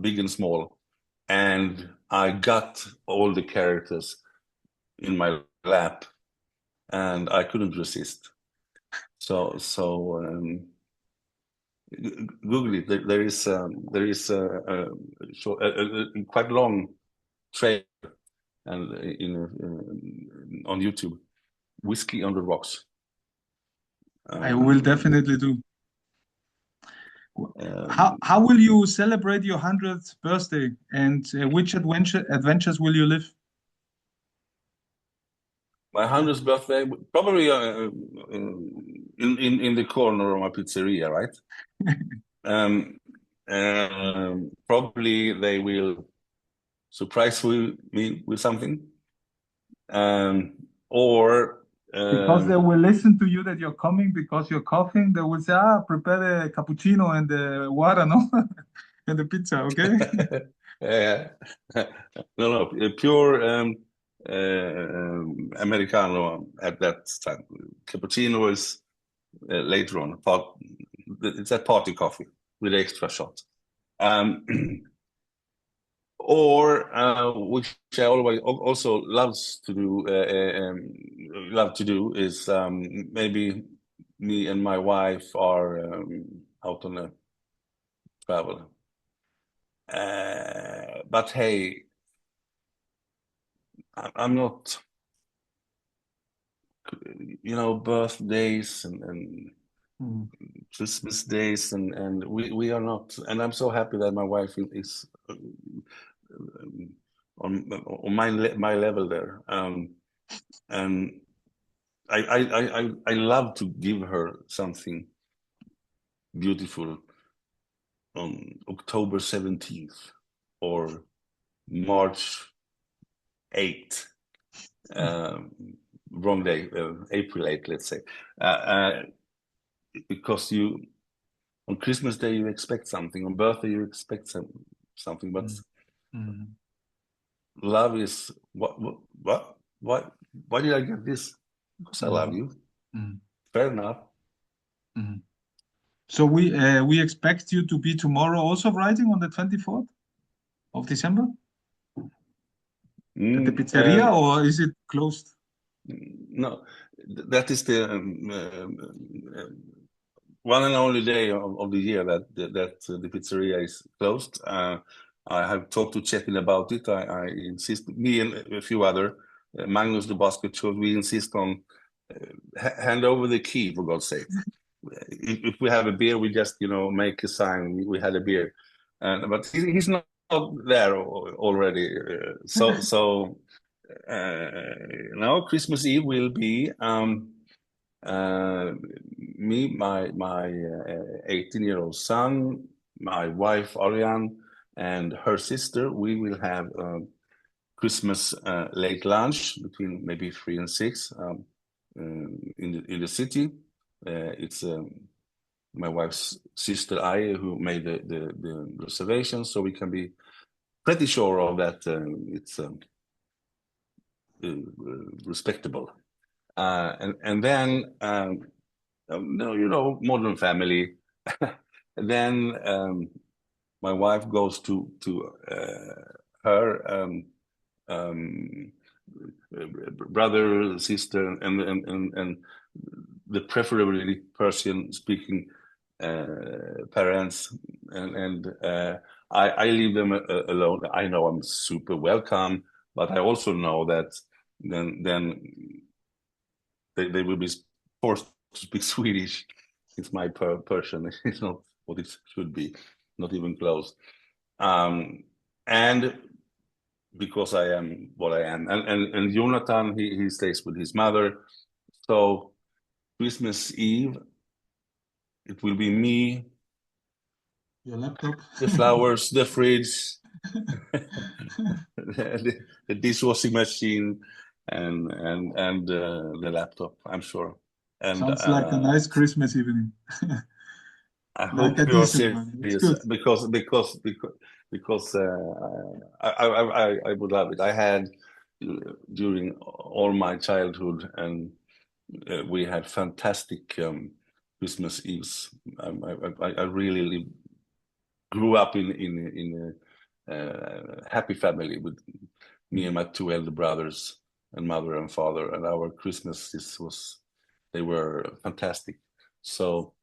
big and small. And I got all the characters in my lap, and I couldn't resist. So Google it. There is a quite long trailer, and on YouTube, Whiskey on the Rocks. I will definitely do. How will you celebrate your 100th birthday, and which adventures will you live? My 100th birthday, probably in the corner of my pizzeria, right? Probably they will surprise me with something, or because they will listen to you that you're coming because you're coughing. They will say, prepare the cappuccino and the water, no? And the pizza, okay? No, pure Americano at that time. Cappuccino is later on. It's a party coffee with extra shot. Or which I always also love to do is maybe me and my wife are out on a travel. But hey, I'm not, birthdays and Christmas days, and we are not. And I'm so happy that my wife is on my level there. And I love to give her something beautiful on October 17th or March 8th. Wrong day, April 8th, let's say. Because on Christmas Day you expect something, on birthday you expect something, but love is what? Why did I get this? Because I love you. Fair enough. So we expect you to be tomorrow also writing on the 24th of December at the pizzeria, or is it closed? No, that is the one and only day of the year that the pizzeria is closed. I have talked to Chetin about it. I insist, me and a few other, Magnus the basket coach, we insist on hand over the key, for God's sake. If we have a beer, we just make a sign we had a beer, but he's not there already. So now Christmas Eve will be me, my 18-year-old son, my wife Ariane, and her sister. We will have Christmas late lunch between maybe 3 and 6 in the city. It's my wife's sister Aya who made the reservation, so we can be pretty sure of that. It's respectable. And then modern family. Then my wife goes to her brother, sister, and the preferably Persian speaking parents, and I leave them alone. I know I'm super welcome, but I also know that then they will be forced to speak Swedish. It's my Persian. It's not what it should be, not even close. And because I am what I am, and Jonathan, he stays with his mother. So Christmas Eve, it will be me, your laptop, the flowers, the fridge, the dishwashing machine, and the laptop, I'm sure. And sounds like a nice Christmas evening. I hope like you're serious because I would love it. I had during all my childhood, and we had fantastic Christmas Eves. I really grew up in a happy family with me and my two elder brothers and mother and father, and our Christmases they were fantastic. So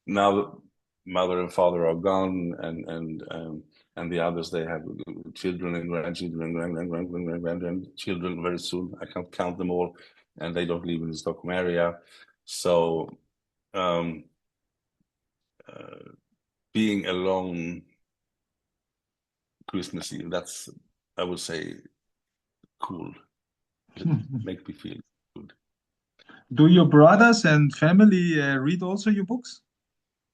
now mother and father are gone, and the others, they have children and grandchildren, grandchildren very soon. I can't count them all, and they don't live in the Stockholm area. So being alone Christmas Eve, that's, I would say, cool. It makes me feel good. Do your brothers and family read also your books?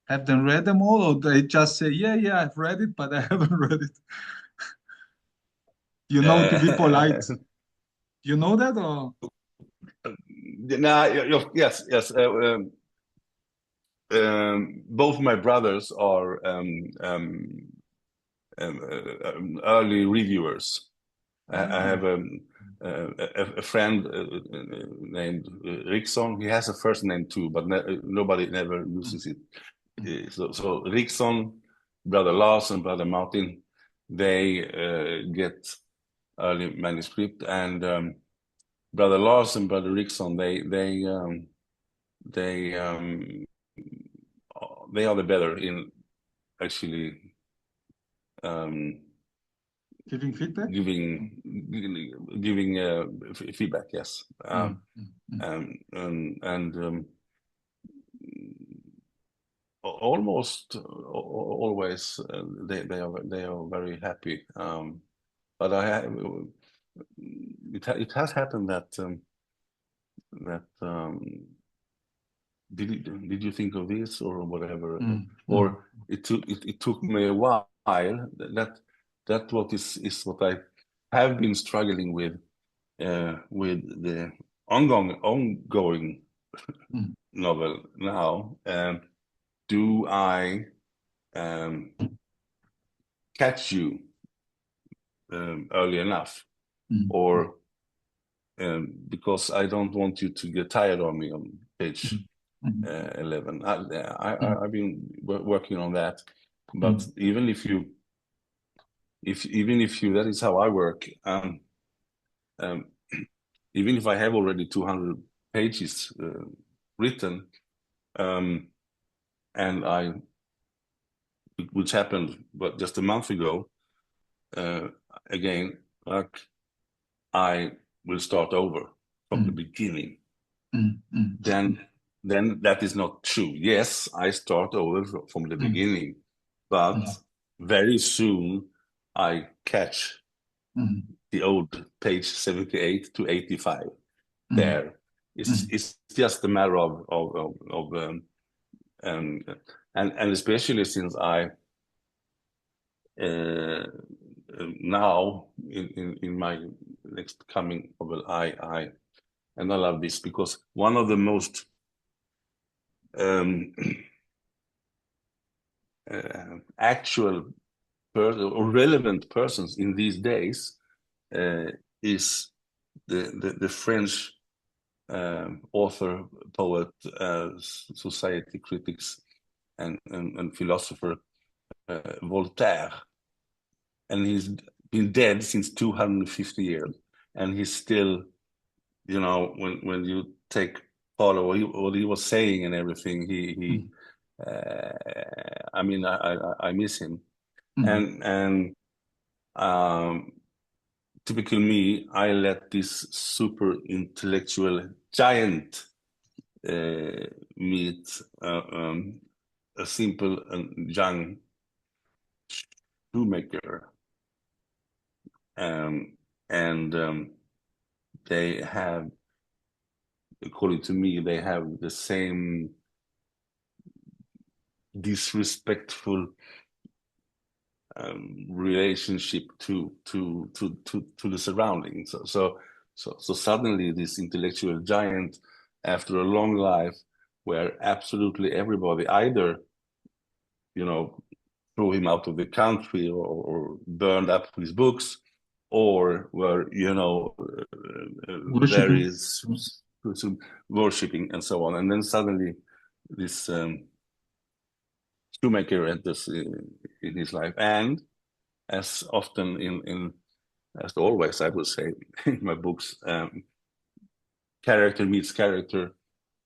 Have them read them all, or they just say, yeah, I've read it, but I haven't read it? You know, to be polite. You know that, or? Yes. Both my brothers are early reviewers. I have a friend named Rickson. He has a first name too, but nobody never uses it. So Rickson, brother Lars and brother Martin, they get early manuscript, and brother Lars and brother Rickson, they are the better in actually Giving feedback? Giving feedback, yes. Almost always they are very happy. But it has happened that did you think of this or whatever? Or it took me a while. That what is what I have been struggling with the ongoing novel now. Do I catch you early enough, or because I don't want you to get tired of me on page 11. I've been working on that, but even if you, that is how I work. Even if I have already 200 pages written, and which happened but just a month ago, again, like, I will start over from the beginning. Then that is not true. Yes, I start over from the beginning, but very soon I catch the old page 78 to 85. There, it's just a matter of and especially since I now in my next coming novel, I love this because one of the most actual or relevant persons in these days is the French author, poet, society critics, and philosopher Voltaire, and he's been dead since 250 years, and he's still, when you take part of what he was saying and everything, he I mean, I miss him, and typical me, I let this super intellectual giant meet a simple and young shoemaker, and they have, according to me, they have the same disrespectful relationship to the surroundings. So suddenly this intellectual giant, after a long life where absolutely everybody either threw him out of the country or burned up his books, or were very worshipping and so on, and then suddenly this shoemaker enters in his life, and as often as always, I would say, in my books, character meets character,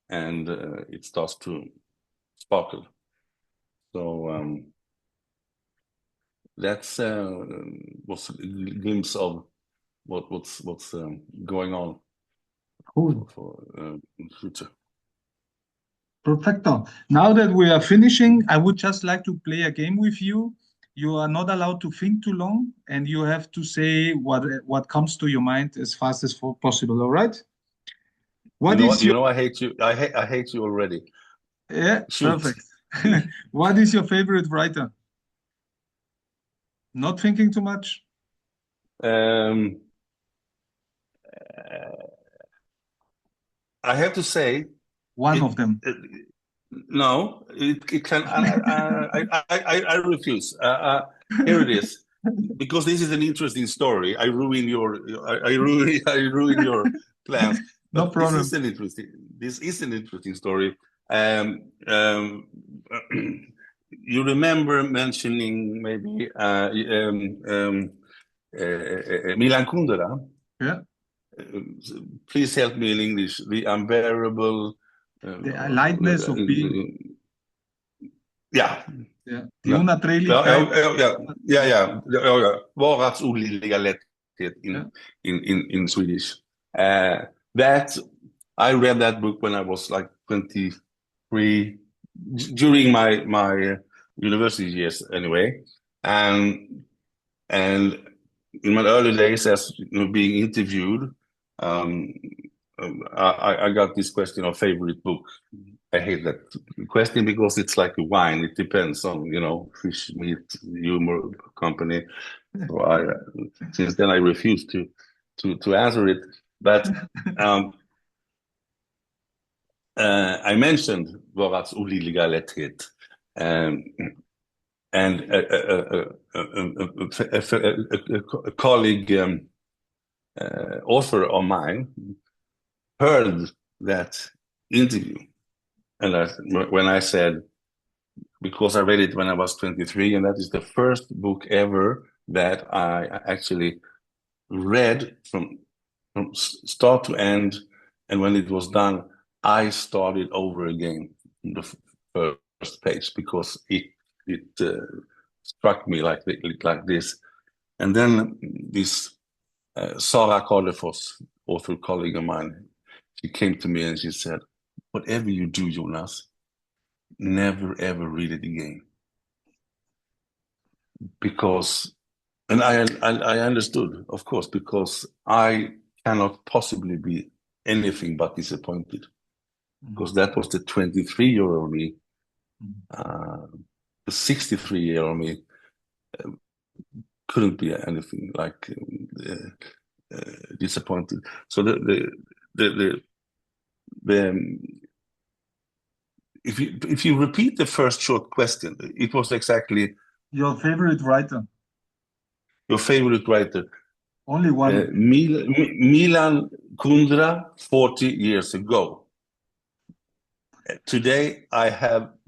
and it starts to sparkle. So that's what's a glimpse of what's going on for in the future. Perfecto. Now that we are finishing, I would just like to play a game with you. You are not allowed to think too long, and you have to say what comes to your mind as fast as possible. All right? What is You your know, I hate you. I hate you already. Yeah, Shoot. perfect. What is your favorite writer? Not thinking too much? Um, I have to say, One of them. no, it can. I refuse. Here it is, because this is an interesting story. I ruin your plans. No But problem. This is an interesting story. Um, um, you remember mentioning maybe Milan Kundera? Yeah. Please help me in English. The unbearable. The lightness of being. Yeah. Yeah. The Ja. unatträglichkeit. Varats olidliga lätthet in Swedish. That I read that book when I was like 23, during my university years anyway, and in my early days as being interviewed, I got this question of favorite book. I hate that question because it's like a wine. It depends on, fish, meat, humor, company. So since then I refuse to answer it. But I mentioned Vorats olidliga lätthet, and a colleague, author of mine, heard that interview. And when I said, because I read it when I was 23, and that is the first book ever that I actually read from start to end. And when it was done, I started over again from the first page, because it struck me like this. And then this Sara Karlefors, author colleague of mine, she came to me and she said, whatever you do, Jonas, never ever read it again. Because, and I understood, of course, because I cannot possibly be anything but disappointed. Because that was the 23-year-old me. The 63-year-old me couldn't be anything like disappointed. So if you repeat the first short question, it was exactly Your favorite writer? your favorite writer. Only one. Milan Kundera, 40 years ago. Today I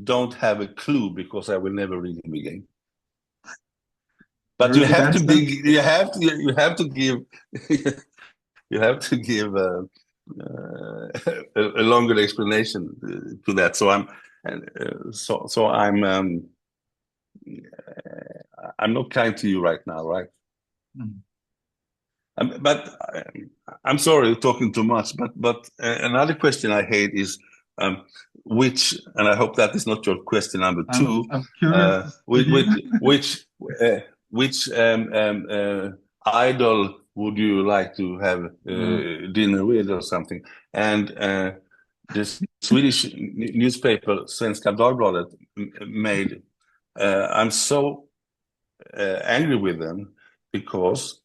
don't have a clue, because I will never read him again. But you have to give a longer explanation to that. So I'm not kind to you right now, right? But I'm sorry talking too much. But another question I hate is which, and I hope that is not your question number two. I'm curious. Which idol would you like to have dinner with or something? And the Swedish newspaper Svenska Dagbladet made. I'm so angry with them, because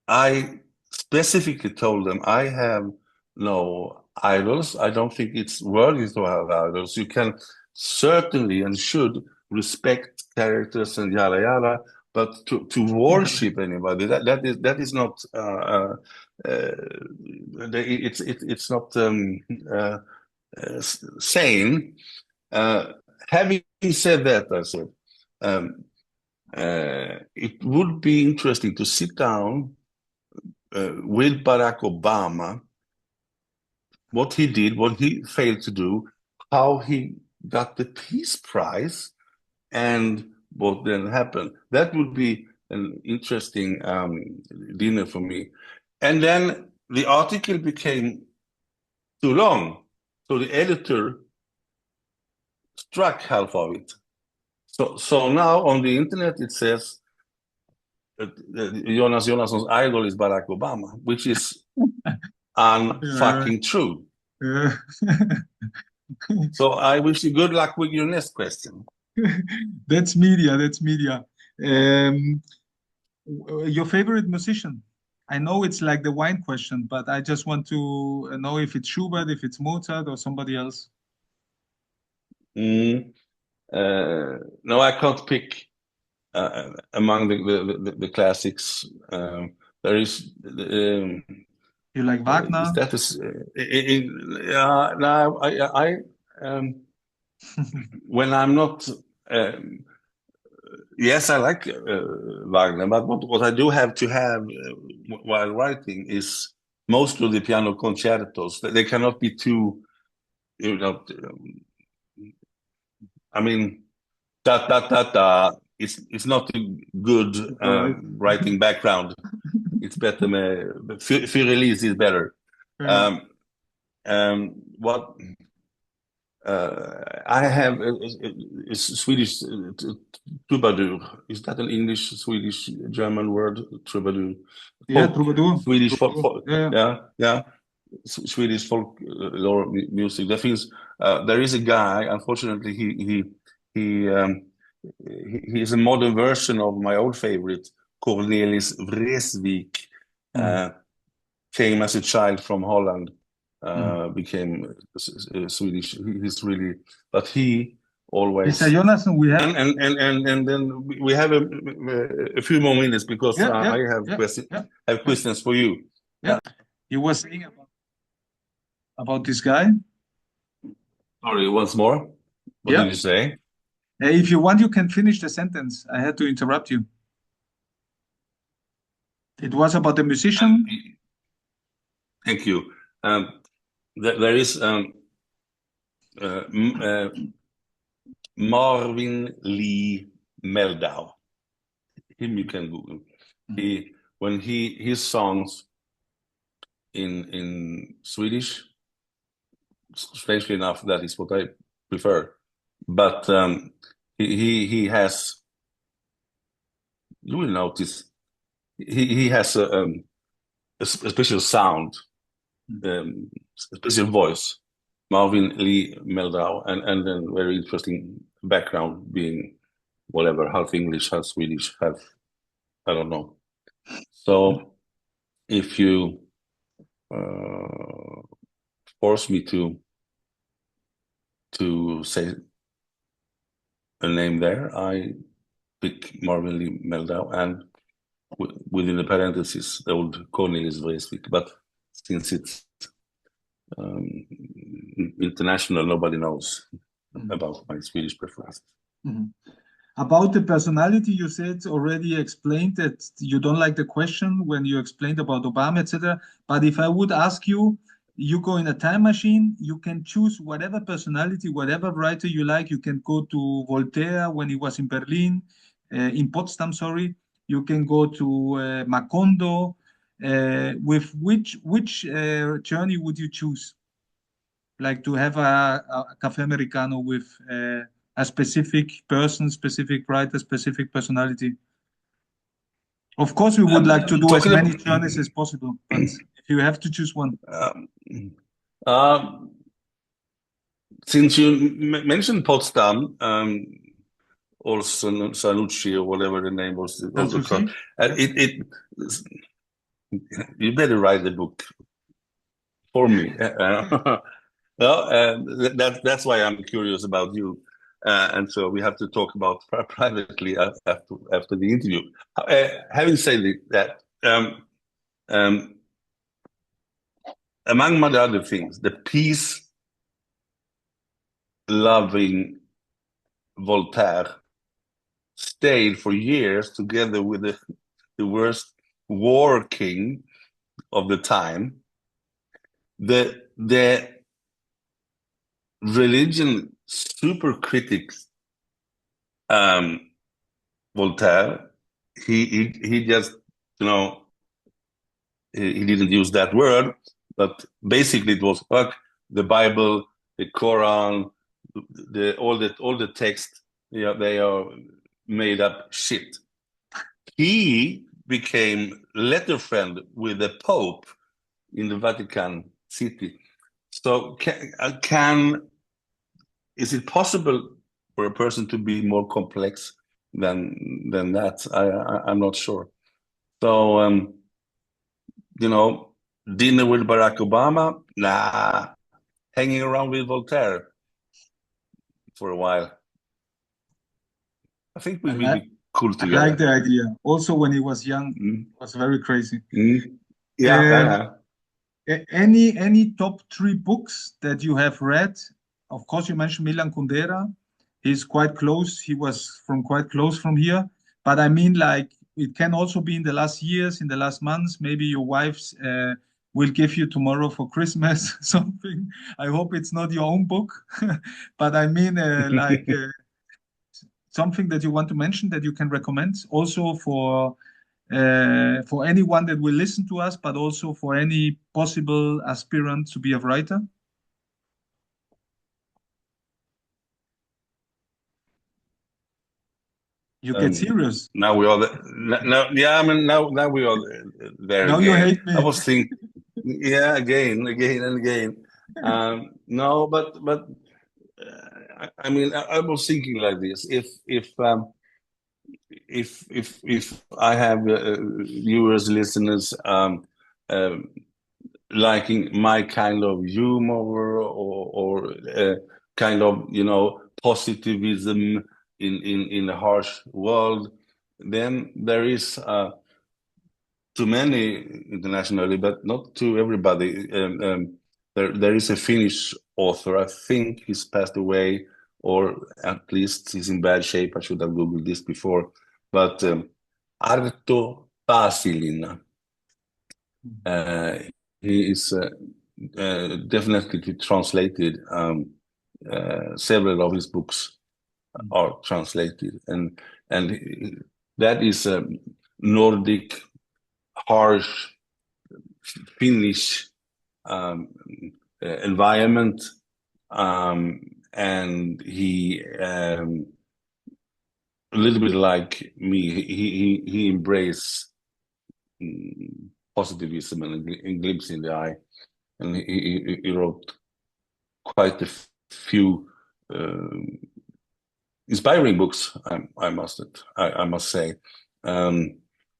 I specifically told them I have no idols. I don't think it's worthy to have idols. You can certainly and should respect characters and yada yada, but to worship anybody, that is not it's not sane. Having said that, I said it would be interesting to sit down with Barack Obama, what he did, what he failed to do, how he got the Peace Prize, and what then happened? That would be an interesting dinner for me. And then the article became too long, so the editor struck half of it. So now on the internet it says that Jonas Jonasson's idol is Barack Obama, which is unfucking true. So I wish you good luck with your next question. That's media. That's media. Your favorite musician? I know it's like the wine question, but I just want to know if it's Schubert, if it's Mozart, or somebody else. No, I can't pick among the classics. There is. You like Wagner? Is that no, I when I'm not. Yes, I like Wagner, but what I do have to have while writing is most of the piano concertos. They cannot be too, you know. I mean, da da da da. It's not a good writing background. It's better. Fyrelise is better. What I have a Swedish troubadour. Is that an English, Swedish, German word? Troubadour. Yeah, troubadour. Swedish troubadour. folk. Yeah. Swedish folklore music. That means there is a guy. Unfortunately, he is a modern version of my old favorite, Cornelis Vreeswijk. Came as a child from Holland. Became Swedish. He's really, but he always. Mr. Jonasson, we have and then we have a few more minutes because I have questions for you. Yeah, you were saying about this guy. Sorry, once more. What did you say? If you want, you can finish the sentence. I had to interrupt you. It was about the musician. Thank you. There is Marvin Lee Meldau. Him you can Google. His songs in Swedish, strangely enough, that is what I prefer. But he has, you will notice, he has a special sound. A special voice, Marvin Lee Meldau, and then very interesting background, being whatever, half English, half Swedish, half I don't know. So if you force me to say a name there, I pick Marvin Lee Meldau, and within the parentheses, the old Cornelis Vreeswijk, but since it's international, nobody knows about my Swedish preferences. About the personality, you said already explained that you don't like the question when you explained about Obama, etc. But if I would ask you, you go in a time machine, you can choose whatever personality, whatever writer you like. You can go to Voltaire when he was in Berlin, in Potsdam, sorry. You can go to Macondo. With which journey would you choose? Like to have a cafe americano with a specific person, specific writer, specific personality. Of course, we would like to do as many journeys as possible, but if you have to choose one. Since you mentioned Potsdam, or Sanucci, or whatever the name was, you better write the book for me. That's why I'm curious about you, and so we have to talk about privately after the interview. Having said that, among many other things, the peace-loving Voltaire stayed for years together with the worst war king of the time. The religion super critic Voltaire. He just, you know, he didn't use that word, but basically it was fuck the Bible, the Quran, all the text. Yeah, they are made up shit. He became letter friend with the Pope in the Vatican City. So is it possible for a person to be more complex than that? I'm not sure. So you know, dinner with Barack Obama? Nah. Hanging around with Voltaire for a while. I think we'd be cool I together. like the idea. Also, when he was young, it was very crazy. Yeah. Any top 3 books that you have read? Of course, you mentioned Milan Kundera. He's quite close. He was from quite close from here. But I mean, like, it can also be in the last years, in the last months. Maybe your wife's will give you tomorrow for Christmas something. I hope it's not your own book. But I mean, like something that you want to mention that you can recommend also for anyone that will listen to us, but also for any possible aspirant to be a writer? You get serious. Now we are now. Yeah, I mean now we are there Now again. you hate me. I was thinking, yeah, again and again. No, but I mean I was thinking like this. If I have viewers, listeners, liking my kind of humor or kind of, you know, positivism in a harsh world, then there is to many internationally, but not to everybody. There is a Finnish author. I think he's passed away, or at least he's in bad shape. I should have Googled this before. But Arto Pasilina. He is definitely translated. Several of his books are translated, and that is a Nordic, harsh Finnish environment, and he a little bit like me. He embraced positivism and glimpse in the eye, and he wrote quite a few inspiring books. I must say.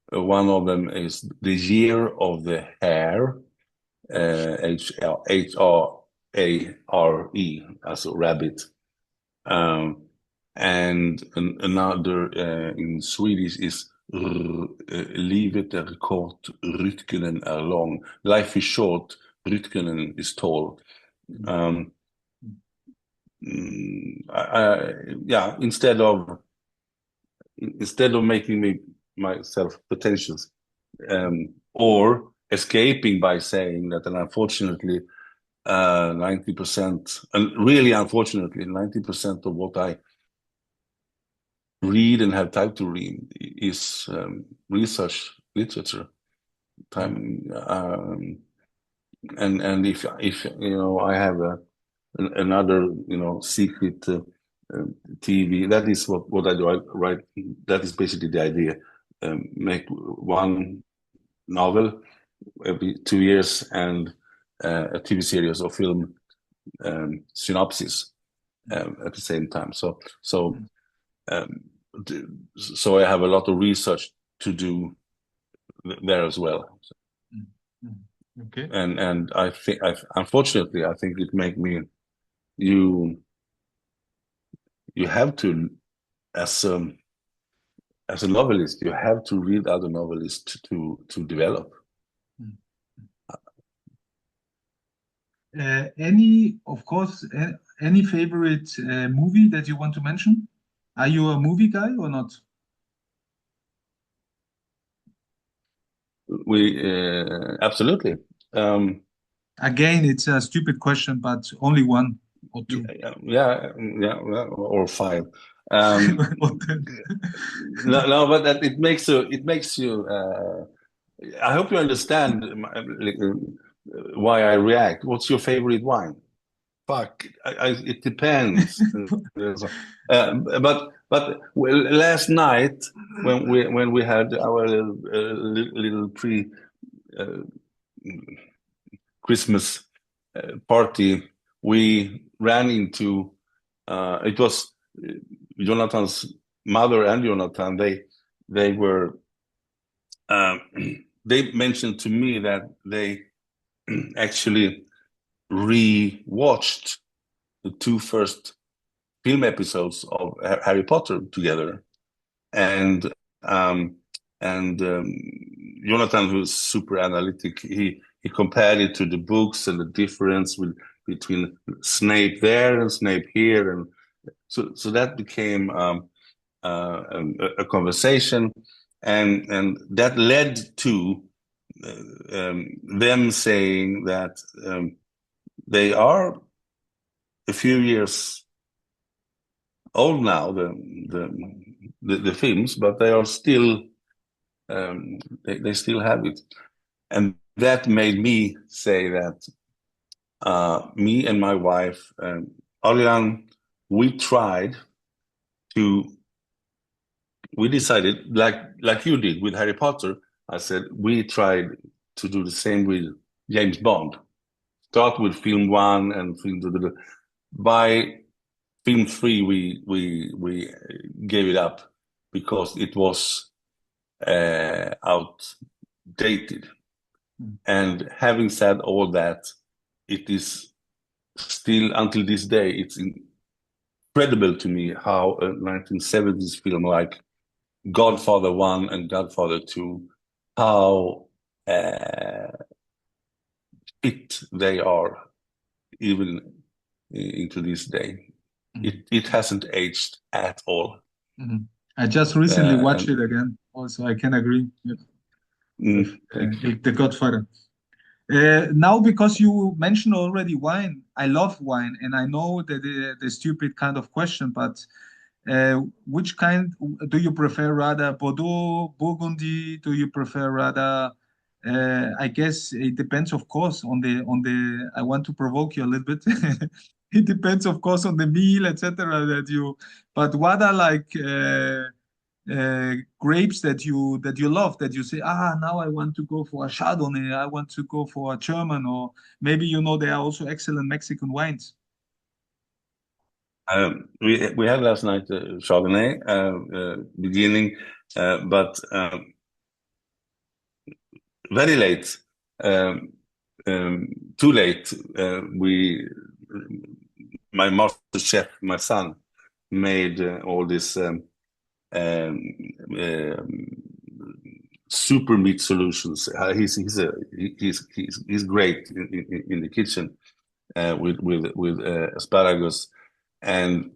One of them is The Year of the Hare, H-R-A-R-E, as a rabbit. And another in Swedish is Livet är kort, rytmen är lång. Life is short, rytmen is tall. Yeah, instead of making myself pretentious or escaping by saying that, and unfortunately 90%, and really unfortunately 90% of what I read and have time to read is research literature time, and if you know I have another, you know, secret TV, that is what I do. I write. That is basically the idea. Make one novel every 2 years and a TV series or film synopsis at the same time. So I have a lot of research to do there as well. Okay. And I think, unfortunately, I think it make me you have to, as a novelist, you have to read other novelists to develop. Of course, any favorite movie that you want to mention? Are you a movie guy or not? We absolutely. Again, it's a stupid question, but only one. or two. Yeah, or five. No, but that it makes you. I hope you understand why I react. What's your favorite wine? Fuck, it depends. But well, last night when we had our little pre uh, Christmas party, we ran into it was Jonathan's mother and Jonathan. They were um, they mentioned to me that they actually re-watched the two first film episodes of Harry Potter together, and um, and Jonathan, who's super analytic, he compared it to the books and the difference between Snape there and Snape here, and so that became a conversation, and that led to them saying that they are a few years old now, the films, but they are still they still have it, and that made me say that me and my wife, Ariane, we tried to we decided like you did with Harry Potter. I said we tried to do the same with James Bond. Start with film one and film two. By film three, we gave it up because it was outdated. And having said all that, it is still until this day, it's incredible to me how a 1970s film like Godfather 1 and Godfather 2, how fit they are even into this day. It hasn't aged at all. I just recently watched it again. Also, I can agree with The Godfather. Now, because you mentioned already wine, I love wine, and I know that the stupid kind of question, but which kind do you prefer? Rather Bordeaux, Burgundy? Do you prefer rather? I guess it depends, of course, on the. I want to provoke you a little bit. It depends, of course, on the meal, etc. That you, but what are like grapes that you love, that you say, now I want to go for a Chardonnay, I want to go for a German, or maybe there are also excellent Mexican wines. We had last night Chardonnay beginning, but very late, too late. My master chef, my son, made all this super meat solutions. He's great in the kitchen with asparagus, and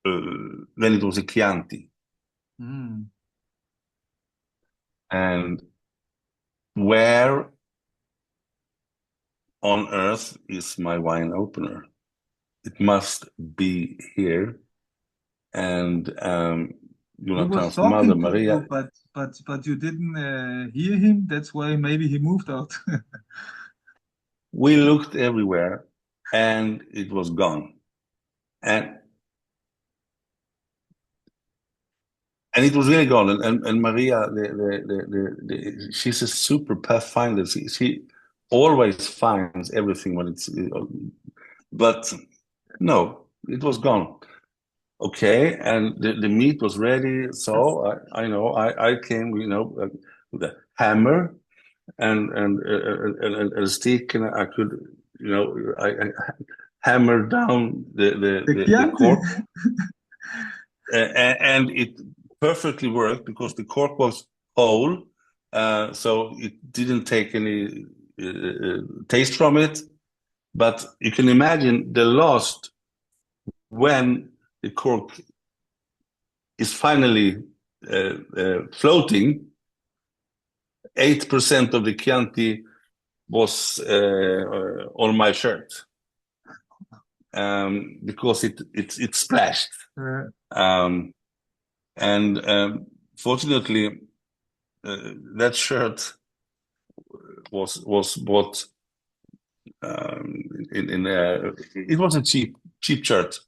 then it was a Chianti. And where on earth is my wine opener? It must be here. And Jonathan's mother, Maria. But you didn't hear him. That's why maybe he moved out. We looked everywhere, and it was gone. And it was really gone. And Maria, she's a super pathfinder. She always finds everything when it's, but no, it was gone. Okay, and the meat was ready. So I came, with a hammer and a stick, and I could, I hammered down the cork, and it perfectly worked because the cork was whole, so it didn't take any taste from it. But you can imagine the loss when the cork is finally floating. 8% of the Chianti was on my shirt because it splashed. And fortunately, that shirt was bought it was a cheap shirt.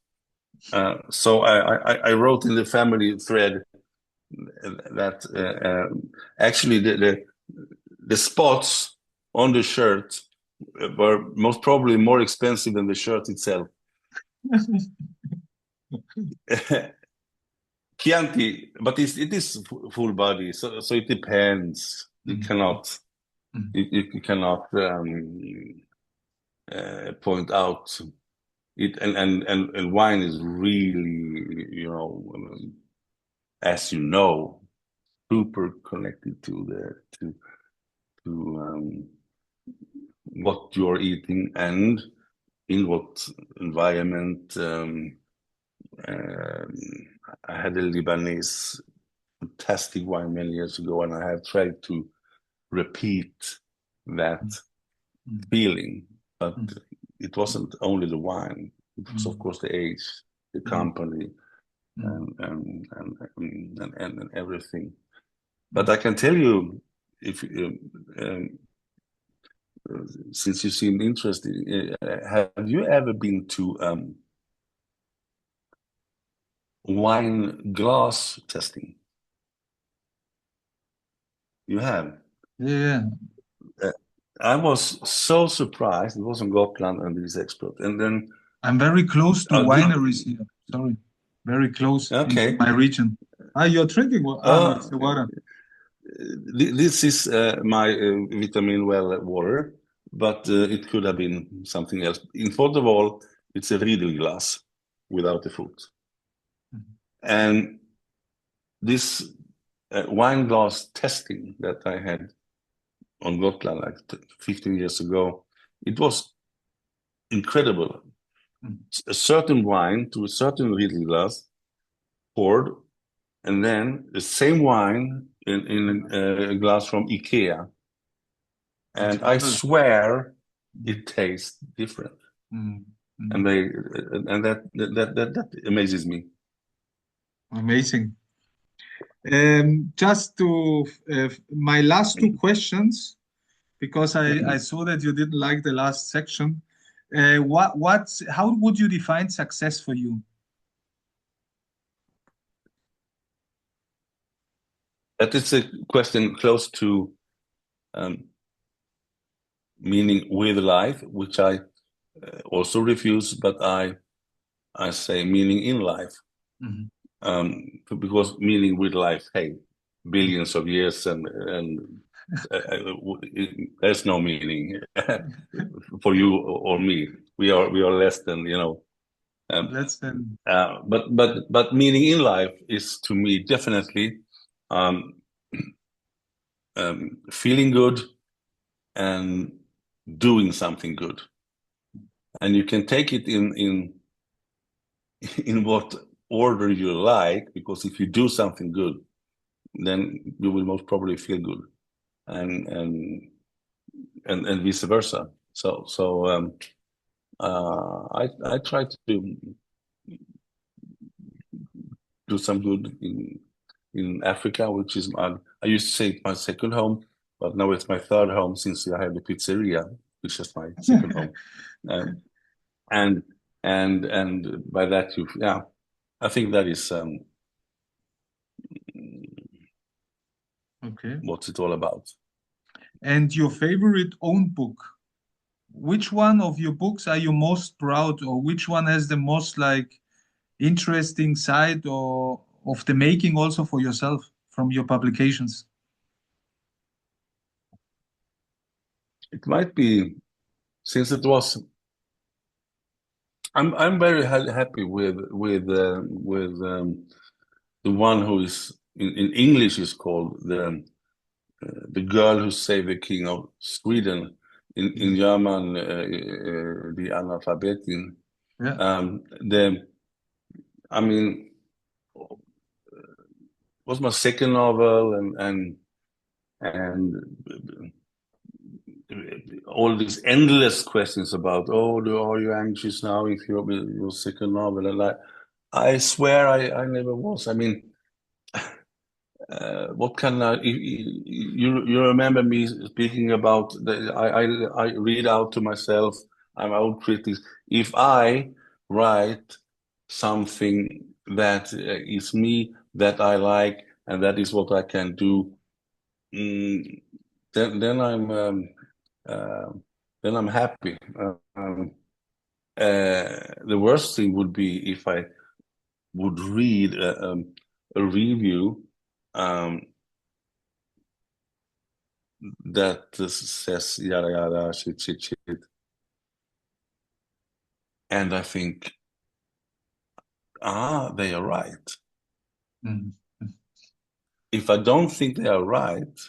So I wrote in the family thread that actually the spots on the shirt were most probably more expensive than the shirt itself. Chianti, but it is full body, so it depends. You cannot you cannot point out it, and wine is really, you know, as you know, super connected to what you're eating and in what environment. I had a Lebanese fantastic wine many years ago, and I have tried to repeat that feeling, but it wasn't only the wine. It was, of course, the age, the company, and everything. But I can tell you, if since you seem interested, have you ever been to wine glass testing? You have? Yeah. I was so surprised. It was on Gotland and these experts. And then I'm very close to wineries here. Sorry. Very close in my region. You're drinking water. No, it's the water. This is my vitamin well water, but it could have been something else. In front of all, it's a Riedel glass without the foot. And this wine glass testing that I had on Gotland like 15 years ago, it was incredible. A certain wine to a certain Riedel glass poured, and then the same wine in a glass from IKEA. And I swear it tastes different. And that amazes me. Amazing. Just to my last two questions, because I saw that you didn't like the last section. How would you define success for you? That is a question close to meaning with life, which I also refuse, but I say meaning in life. Because meaning with life, hey, billions of years and there's no meaning for you or me. We are less than, you know. Less than. But meaning in life is to me definitely feeling good and doing something good, and you can take it in what order you like, because if you do something good, then you will most probably feel good, and vice versa. So I try to do some good in Africa, which is I used to say it's my second home, but now it's my third home since I have the pizzeria, which is my second home. And by that I think that is okay. What's it all about. And your favorite own book? Which one of your books are you most proud, or which one has the most interesting side or of the making also for yourself from your publications? It might be, since it was. I'm very happy with the one who is in English is called the Girl Who Saved the King of Sweden. In German, the Analphabetin. I mean, was my second novel, and and all these endless questions about, oh, are you anxious now if your second novel? And I swear I never was. I mean, what can you remember me speaking about I read out to myself, I'm our critic. If I write something that is me, that I like, and that is what I can do, then I'm happy. The worst thing would be if I would read a review that says yada yada shit, and I think, they are right. If I don't think they are right,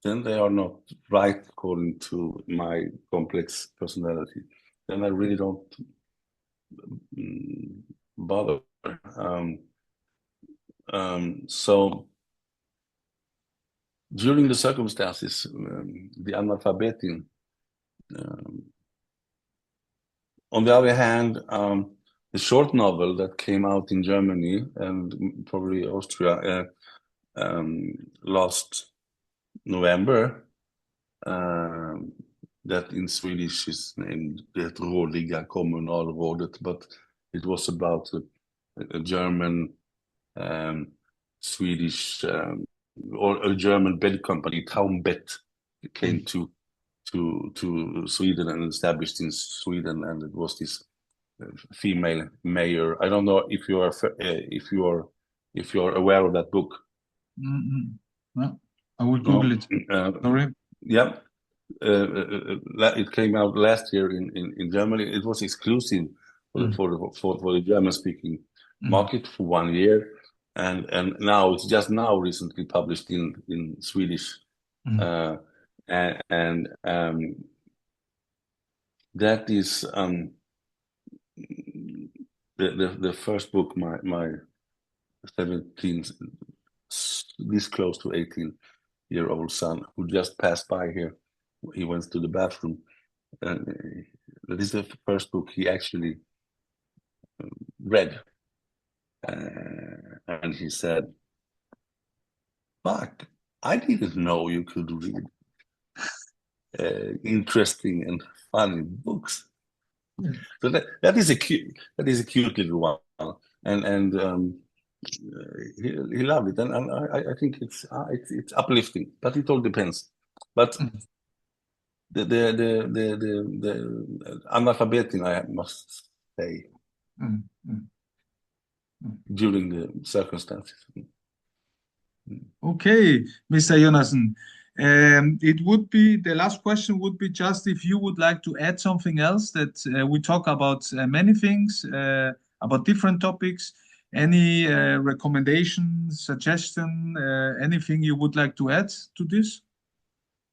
then they are not right according to my complex personality. Then I really don't bother. So during the circumstances, the analphabeting. On the other hand, the short novel that came out in Germany and probably Austria last November, that in Swedish is named Det rådiga kommunalrådet, but it was about a German, Swedish, or a German bed company, Traumbett, came to Sweden and established in Sweden, and it was this female mayor. I don't know if you are aware of that book. No, I will Google it. Sorry. Yeah, it came out last year in Germany. It was exclusive for the German-speaking market for 1 year, and now it's just now recently published in Swedish, and that is the first book my 17, this close to 18-year-old son, who just passed by here, he went to the bathroom. That is the first book he actually read, and he said, "Fuck, I didn't know you could read interesting and funny books." So that is a cute little one, and he loved it, and I think it's uplifting, but it all depends. But the analphabeting, I must say, during the circumstances. Okay, Mr. Jonasson. It would be the last question would be just if you would like to add something else, that we talk about many things, about different topics. Any recommendation, suggestion, anything you would like to add to this?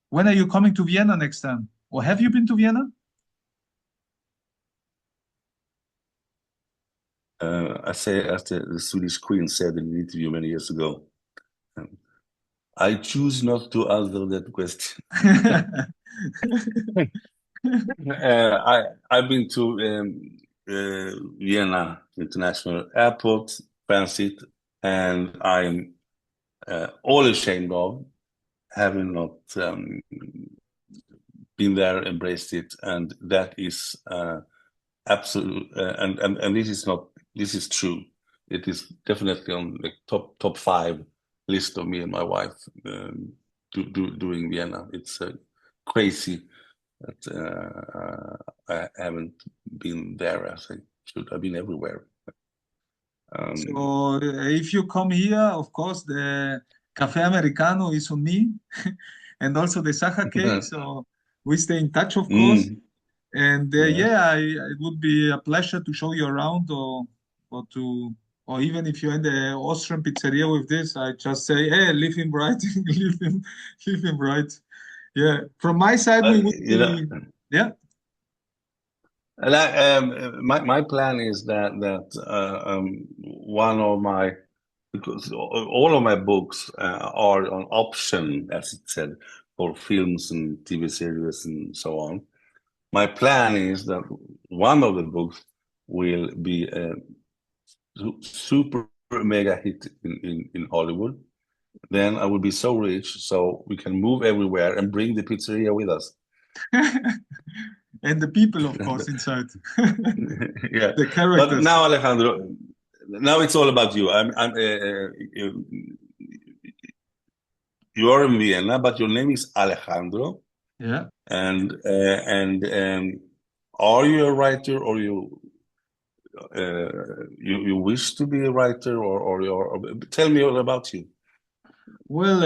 When are you coming to Vienna next time? Or have you been to Vienna? I say, as the Swedish Queen said in an interview many years ago, I choose not to answer that question. I've been to Vienna International Airport, transit, and I'm all ashamed of having not been there, embraced it, and that is absolute. And this is true. It is definitely on the top 5 list of me and my wife doing Vienna. It's crazy that I haven't been there as I should. I've been everywhere. So if you come here, of course, the Café Americano is on me, and also the Sacha cake. So we stay in touch, of course. And it would be a pleasure to show you around, or even if you're in the Austrian pizzeria with this, I just say, hey, leave him right, leave him right. Yeah, from my side, we would be, yeah. And my plan is that one of my because all of my books are on option, as it said, for films and TV series and so on. My plan is that one of the books will be a super mega hit in Hollywood. Then I will be so rich, so we can move everywhere and bring the pizzeria with us. And the people, of course, inside. Yeah. The characters. But now, Alejandro, now it's all about you. You are in Vienna, but your name is Alejandro. Yeah. And are you a writer, or you wish to be a writer, or tell me all about you. Well,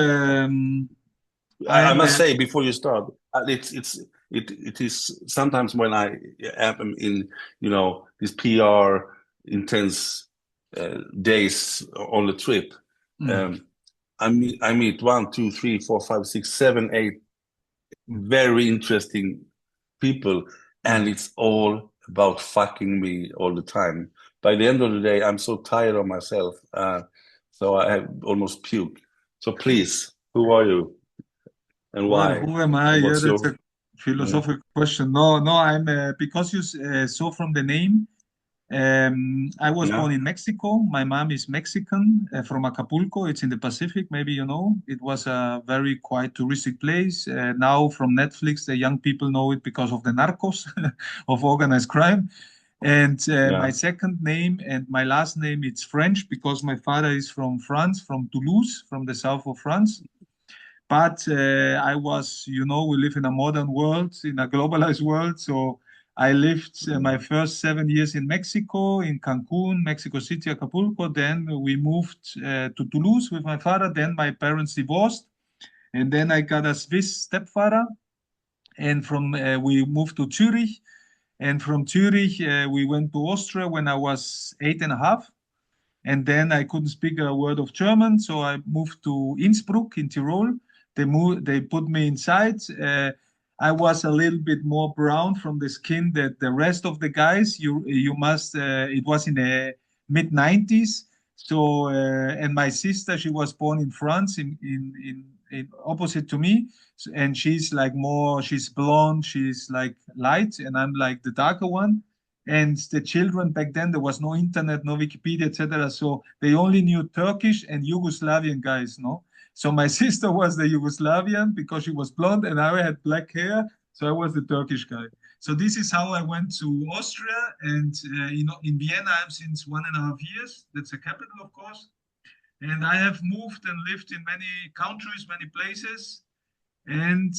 I must say before you start, it is sometimes when I am in these PR intense days on the trip, I meet 1, 2, 3, 4, 5, 6, 7, 8 very interesting people, and it's all about fucking me all the time. By the end of the day, I'm so tired of myself, so I have almost puke. So please, who are you and why? Well, who am I? What's yeah, that's a philosophical question. No, I'm because you saw from the name. I was born in Mexico. My mom is Mexican, from Acapulco. It's in the Pacific, maybe you know. It was a very quite touristic place. Now from Netflix, the young people know it because of the narcos, of organized crime. And my second name and my last name, it's French because my father is from France, from Toulouse, from the south of France. But I was, we live in a modern world, in a globalized world. So I lived my first 7 years in Mexico, in Cancun, Mexico City, Acapulco. Then we moved to Toulouse with my father. Then my parents divorced. And then I got a Swiss stepfather. And from we moved to Zurich. And from Zurich, we went to Austria when I was 8.5. And then I couldn't speak a word of German. So I moved to Innsbruck in Tyrol. They put me inside. I was a little bit more brown from the skin than the rest of the guys. You must. It was in the mid 90s. So and my sister, she was born in France, in opposite to me, and she's like more. She's blonde. She's like light, and I'm like the darker one. And the children back then, there was no internet, no Wikipedia, etc. So they only knew Turkish and Yugoslavian guys, no. So my sister was the Yugoslavian because she was blonde, and I had black hair, so I was the Turkish guy. So this is how I went to Austria, and in Vienna I'm since 1.5 years. That's the capital, of course. And I have moved and lived in many countries, many places. And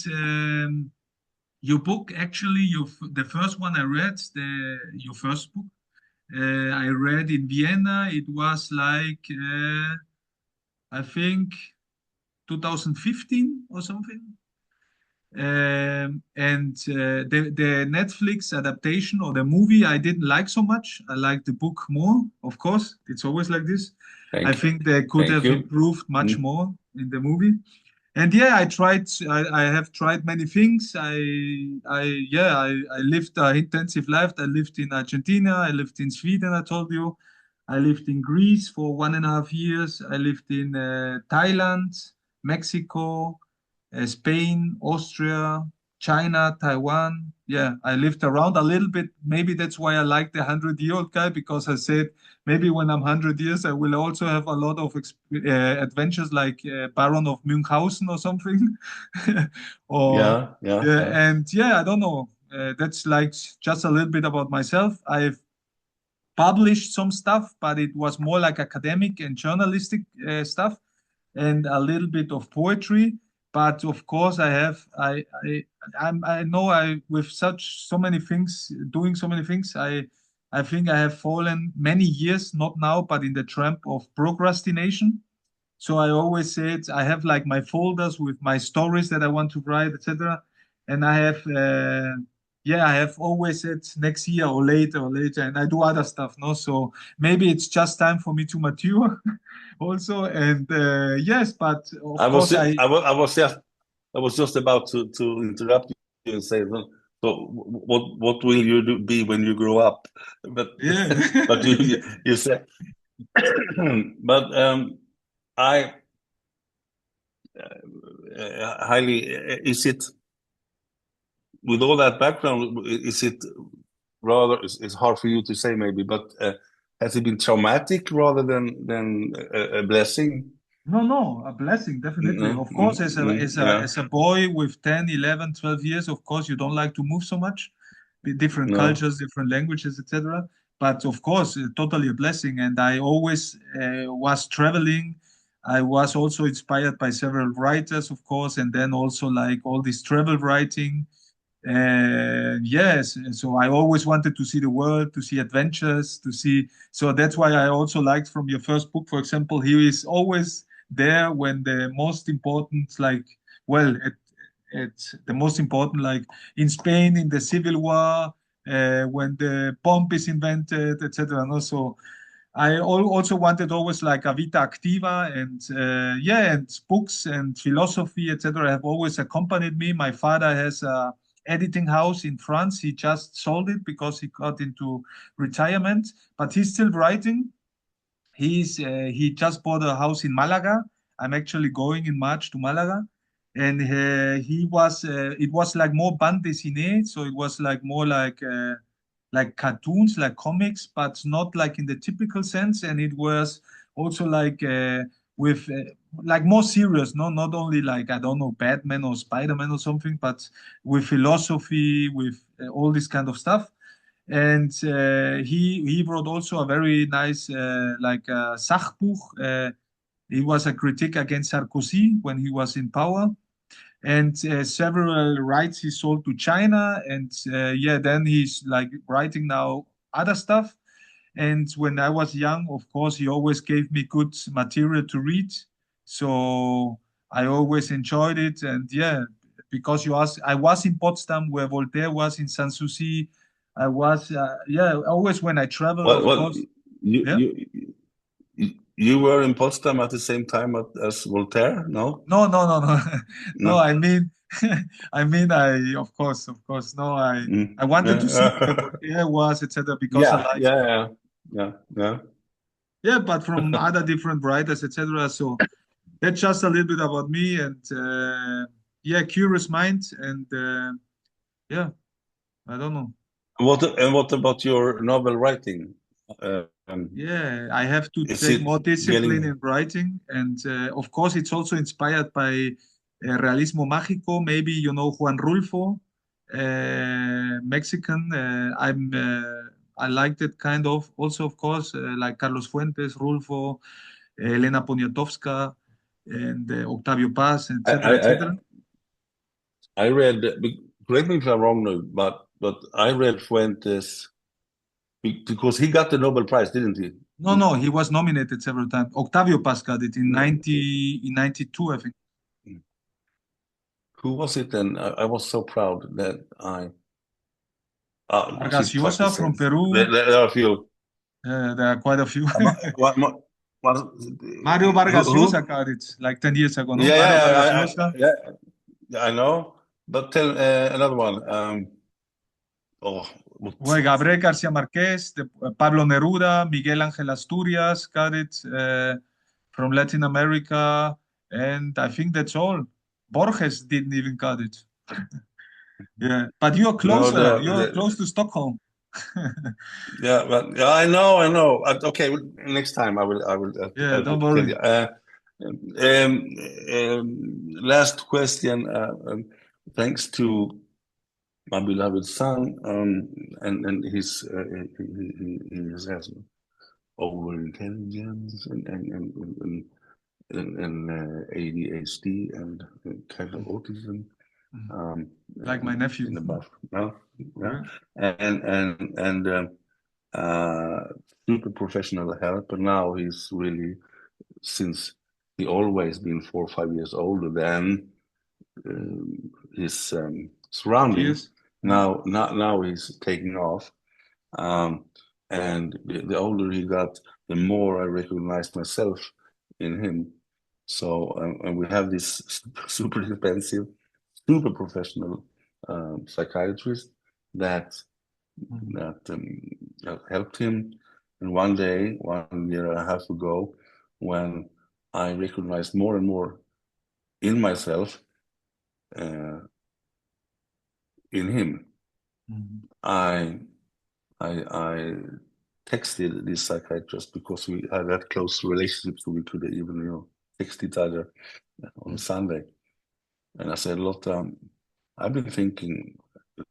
your book, actually, the first one I read, your first book, I read in Vienna. It was like I think 2015 or something. And the Netflix adaptation or the movie I didn't like so much. I liked the book more, of course. It's always like this. I think they could have improved much more in the movie. And yeah, I have tried many things. I lived an intensive life. I lived in Argentina. I lived in Sweden, I told you. I lived in Greece for 1.5 years. I lived in Thailand, Mexico, Spain, Austria, China, Taiwan. Yeah, I lived around a little bit. Maybe that's why I like the 100-year-old guy, because I said maybe when I'm 100 years, I will also have a lot of adventures like Baron of Münchhausen or something. Or and I don't know. That's like just a little bit about myself. I've published some stuff, but it was more like academic and journalistic stuff, and a little bit of poetry. But of course, I know with so many things, doing so many things, I think I have fallen many years, not now, but in the trap of procrastination. So I always said I have like my folders with my stories that I want to write, etc. And I have I have always said next year or later, and I do other stuff, no? So maybe it's just time for me to mature also. And yes, but of course I was just about to interrupt you and say, so what will you be when you grow up? But yeah. but you said But I highly, is it, with all that background, is it rather, it's hard for you to say maybe, but has it been traumatic rather than a blessing? No, a blessing, definitely. Of course, Yeah, as a boy with 10, 11, 12 years, of course, you don't like to move so much, different no. cultures, different languages, etc. But of course, totally a blessing. And I always was traveling. I was also inspired by several writers, of course, and then also like all this travel writing. Yes, so I always wanted to see the world, to see adventures, to see. So that's why I also liked from your first book, for example, he is always there when the most important, like, well, at the most important, like in Spain in the Civil War, when the bomb is invented, etc. And also, also wanted always like a vita activa, and yeah, and books and philosophy, etc. have always accompanied me. My father has a editing house in France. He just sold it because he got into retirement, but he's still writing. He just bought a house in Malaga. I'm actually going in March to Malaga, and he was it was like more bande dessinée, so it was like more like cartoons, like comics, but not like in the typical sense. And it was also like with like more serious, no, not only like I don't know Batman or Spider-Man or something, but with philosophy, with all this kind of stuff. And he wrote also a very nice like Sachbuch. He was a critic against Sarkozy when he was in power, and several rights he sold to China. And yeah, then he's like writing now other stuff. And when I was young, of course, he always gave me good material to read. So I always enjoyed it. And yeah, because you asked, I was in Potsdam where Voltaire was in Sanssouci. I was, yeah, always when I travel, of Well, course. you Yeah. you were in Potsdam at the same time as Voltaire, no? No. No, No. of course, no, I Mm. wanted to see where Yeah. Voltaire was, etc., because I Yeah, like, yeah, yeah, yeah, yeah. yeah, but from other different writers, etc. So that's just a little bit about me, and yeah, curious mind, and yeah, I don't know. What about your novel writing? Yeah, I have to Is take it more discipline getting? in writing, and of course, it's also inspired by Realismo Mágico. Maybe you know Juan Rulfo, Mexican. I liked it kind of. Also, of course, like Carlos Fuentes, Rulfo, Elena Poniatowska, and Octavio Paz, I etc., I etc. I read. Correct me if I'm wrong, no, but I read Fuentes because he got the Nobel Prize, didn't he? No, he was nominated several times. Octavio Paz got it in 92, I think. Who was it then? I was so proud that I. I Vargas keep trying to Llosa say. from Peru. There are a few. There are quite a few. What, what, what, Mario Vargas Llosa who? got it like 10 years ago, no? Yeah, Mario yeah, Vargas Llosa. yeah, I know. But tell another one. Oh, what? Well, Gabriel García Márquez, Pablo Neruda, Miguel Ángel Asturias got it from Latin America. And I think that's all. Borges didn't even got it. Yeah, but you're No, closer. You're close to Stockholm. yeah, but yeah, I know. Okay, next time Yeah, I'll don't tell worry. you. Last question. Thanks to my beloved son, and his he has over intelligence and ADHD and kind of autism. Mhm. Um, Like my nephew. in the buff, no, yeah, Yeah. and uh, super professional help. And now he's really, since he always been 4 or 5 years older than his surroundings. Cheers. Yeah. Now he's taking off, um, and the older he got, the more I recognized myself in him. So, and we have this super expensive, super professional psychiatrist that Mhm. that, that helped him. And one day, 1 year and a half ago, when I recognized more and more in myself, in him, I texted this psychiatrist because we had that close relationship, so we could even text each other on Sunday. And I said, Lotta, I've been thinking,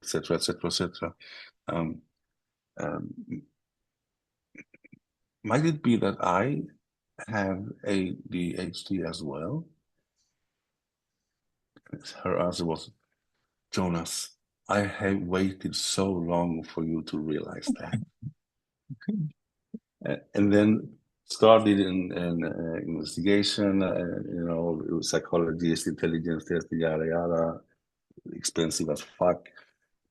etc., etc., etc. Might it be that I have ADHD as well? Her answer was, Jonas, I have waited so long for you to realize that. And then started an investigation, psychologist, intelligence test, yada yada, expensive as fuck,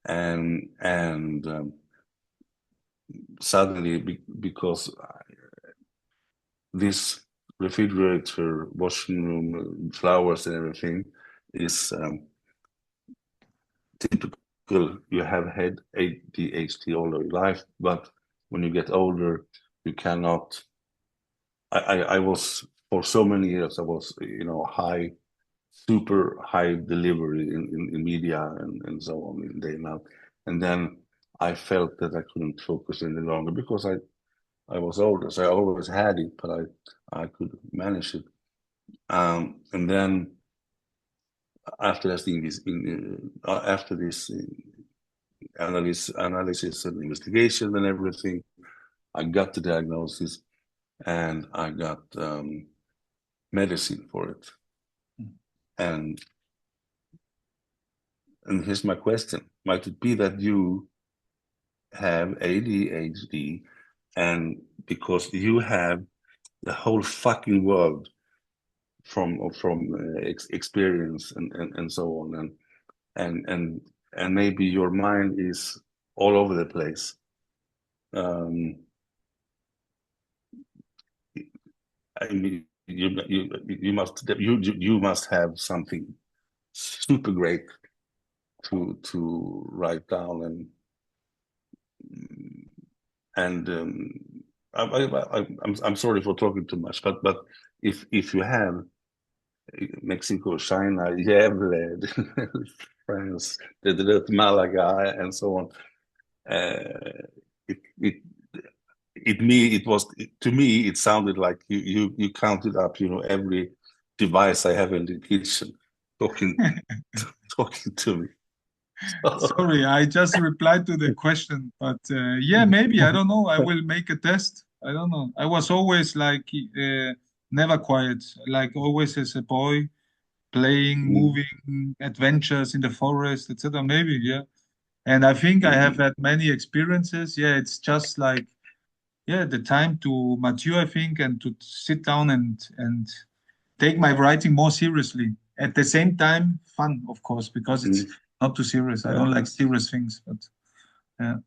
and suddenly because this refrigerator, washing room, flowers and everything is typical. You have had ADHD all your life, but when you get older, you cannot. I was for so many years. I was super high delivery in media and so on in day and out, and then I felt that I couldn't focus any longer because I was older. So I always had it, but I could manage it. And then after this analysis and investigation and everything, I got the diagnosis and I got medicine for it. And here's my question. Might it be that you have ADHD and because you have the whole fucking world from experience and so on and maybe your mind is all over the place. I mean, you must have something super great to write down I'm sorry for talking too much, but if you have Mexico, China, Gävle, France, Malaga, and so on, to me it sounded like you counted up every device I have in the kitchen talking to me. Sorry, I just replied to the question, but yeah, maybe, I don't know. I will make a test. I don't know. I was always like never quiet, like always as a boy, playing, moving, adventures in the forest, etc. Maybe, yeah. And I think I have had many experiences. Yeah, it's just like, yeah, the time to mature, I think, and to sit down and take my writing more seriously. At the same time, fun, of course, because it's not too serious. I don't like serious things, but yeah.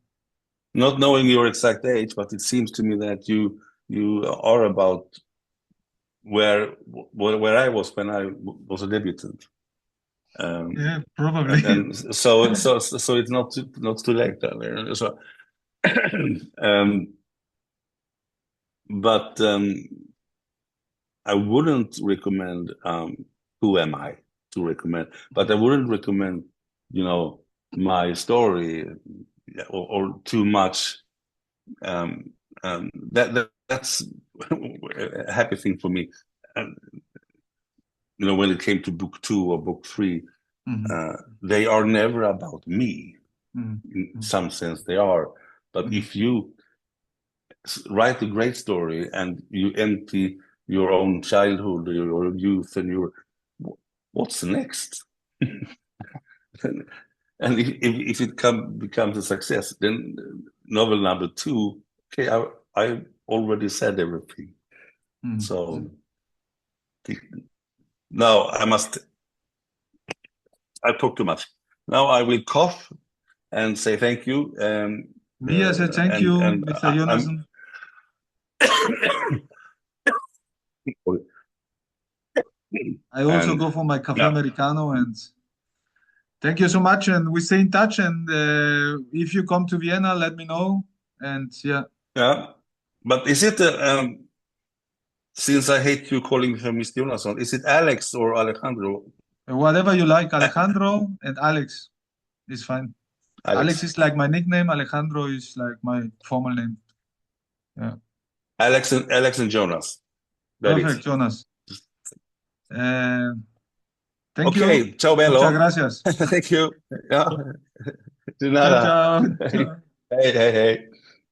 Not knowing your exact age, but it seems to me that you are about where I was when I was a debutant. Yeah, probably. And so it's not too late. So, but I wouldn't recommend. Who am I to recommend? But I wouldn't recommend, my story or too much. That's a happy thing for me. When it came to book 2 or book 3, they are never about me. In some sense, they are. But if you write a great story and you empty your own childhood, your youth, and what's next? And if it becomes a success, then novel number 2, okay, I already said everything. So now I talk too much. Now I will cough and say thank you. Me, I say thank you, Mr. Jonasson. I also go for my cafe americano, and thank you so much. And we stay in touch. And if you come to Vienna, let me know. And yeah. But is it, since I hate you calling me Mr. Jonasson, is it Alex or Alejandro? Whatever you like, Alejandro and Alex is fine. Alex Alex. is like my nickname. Alejandro is like my formal name. Yeah. Alex and Jonas. Perfect, Jonas. Thank Okay, you. ciao bello. Muchas gracias. Thank you. Yeah. De Ciao, nada. ciao. Hey, hey, hey.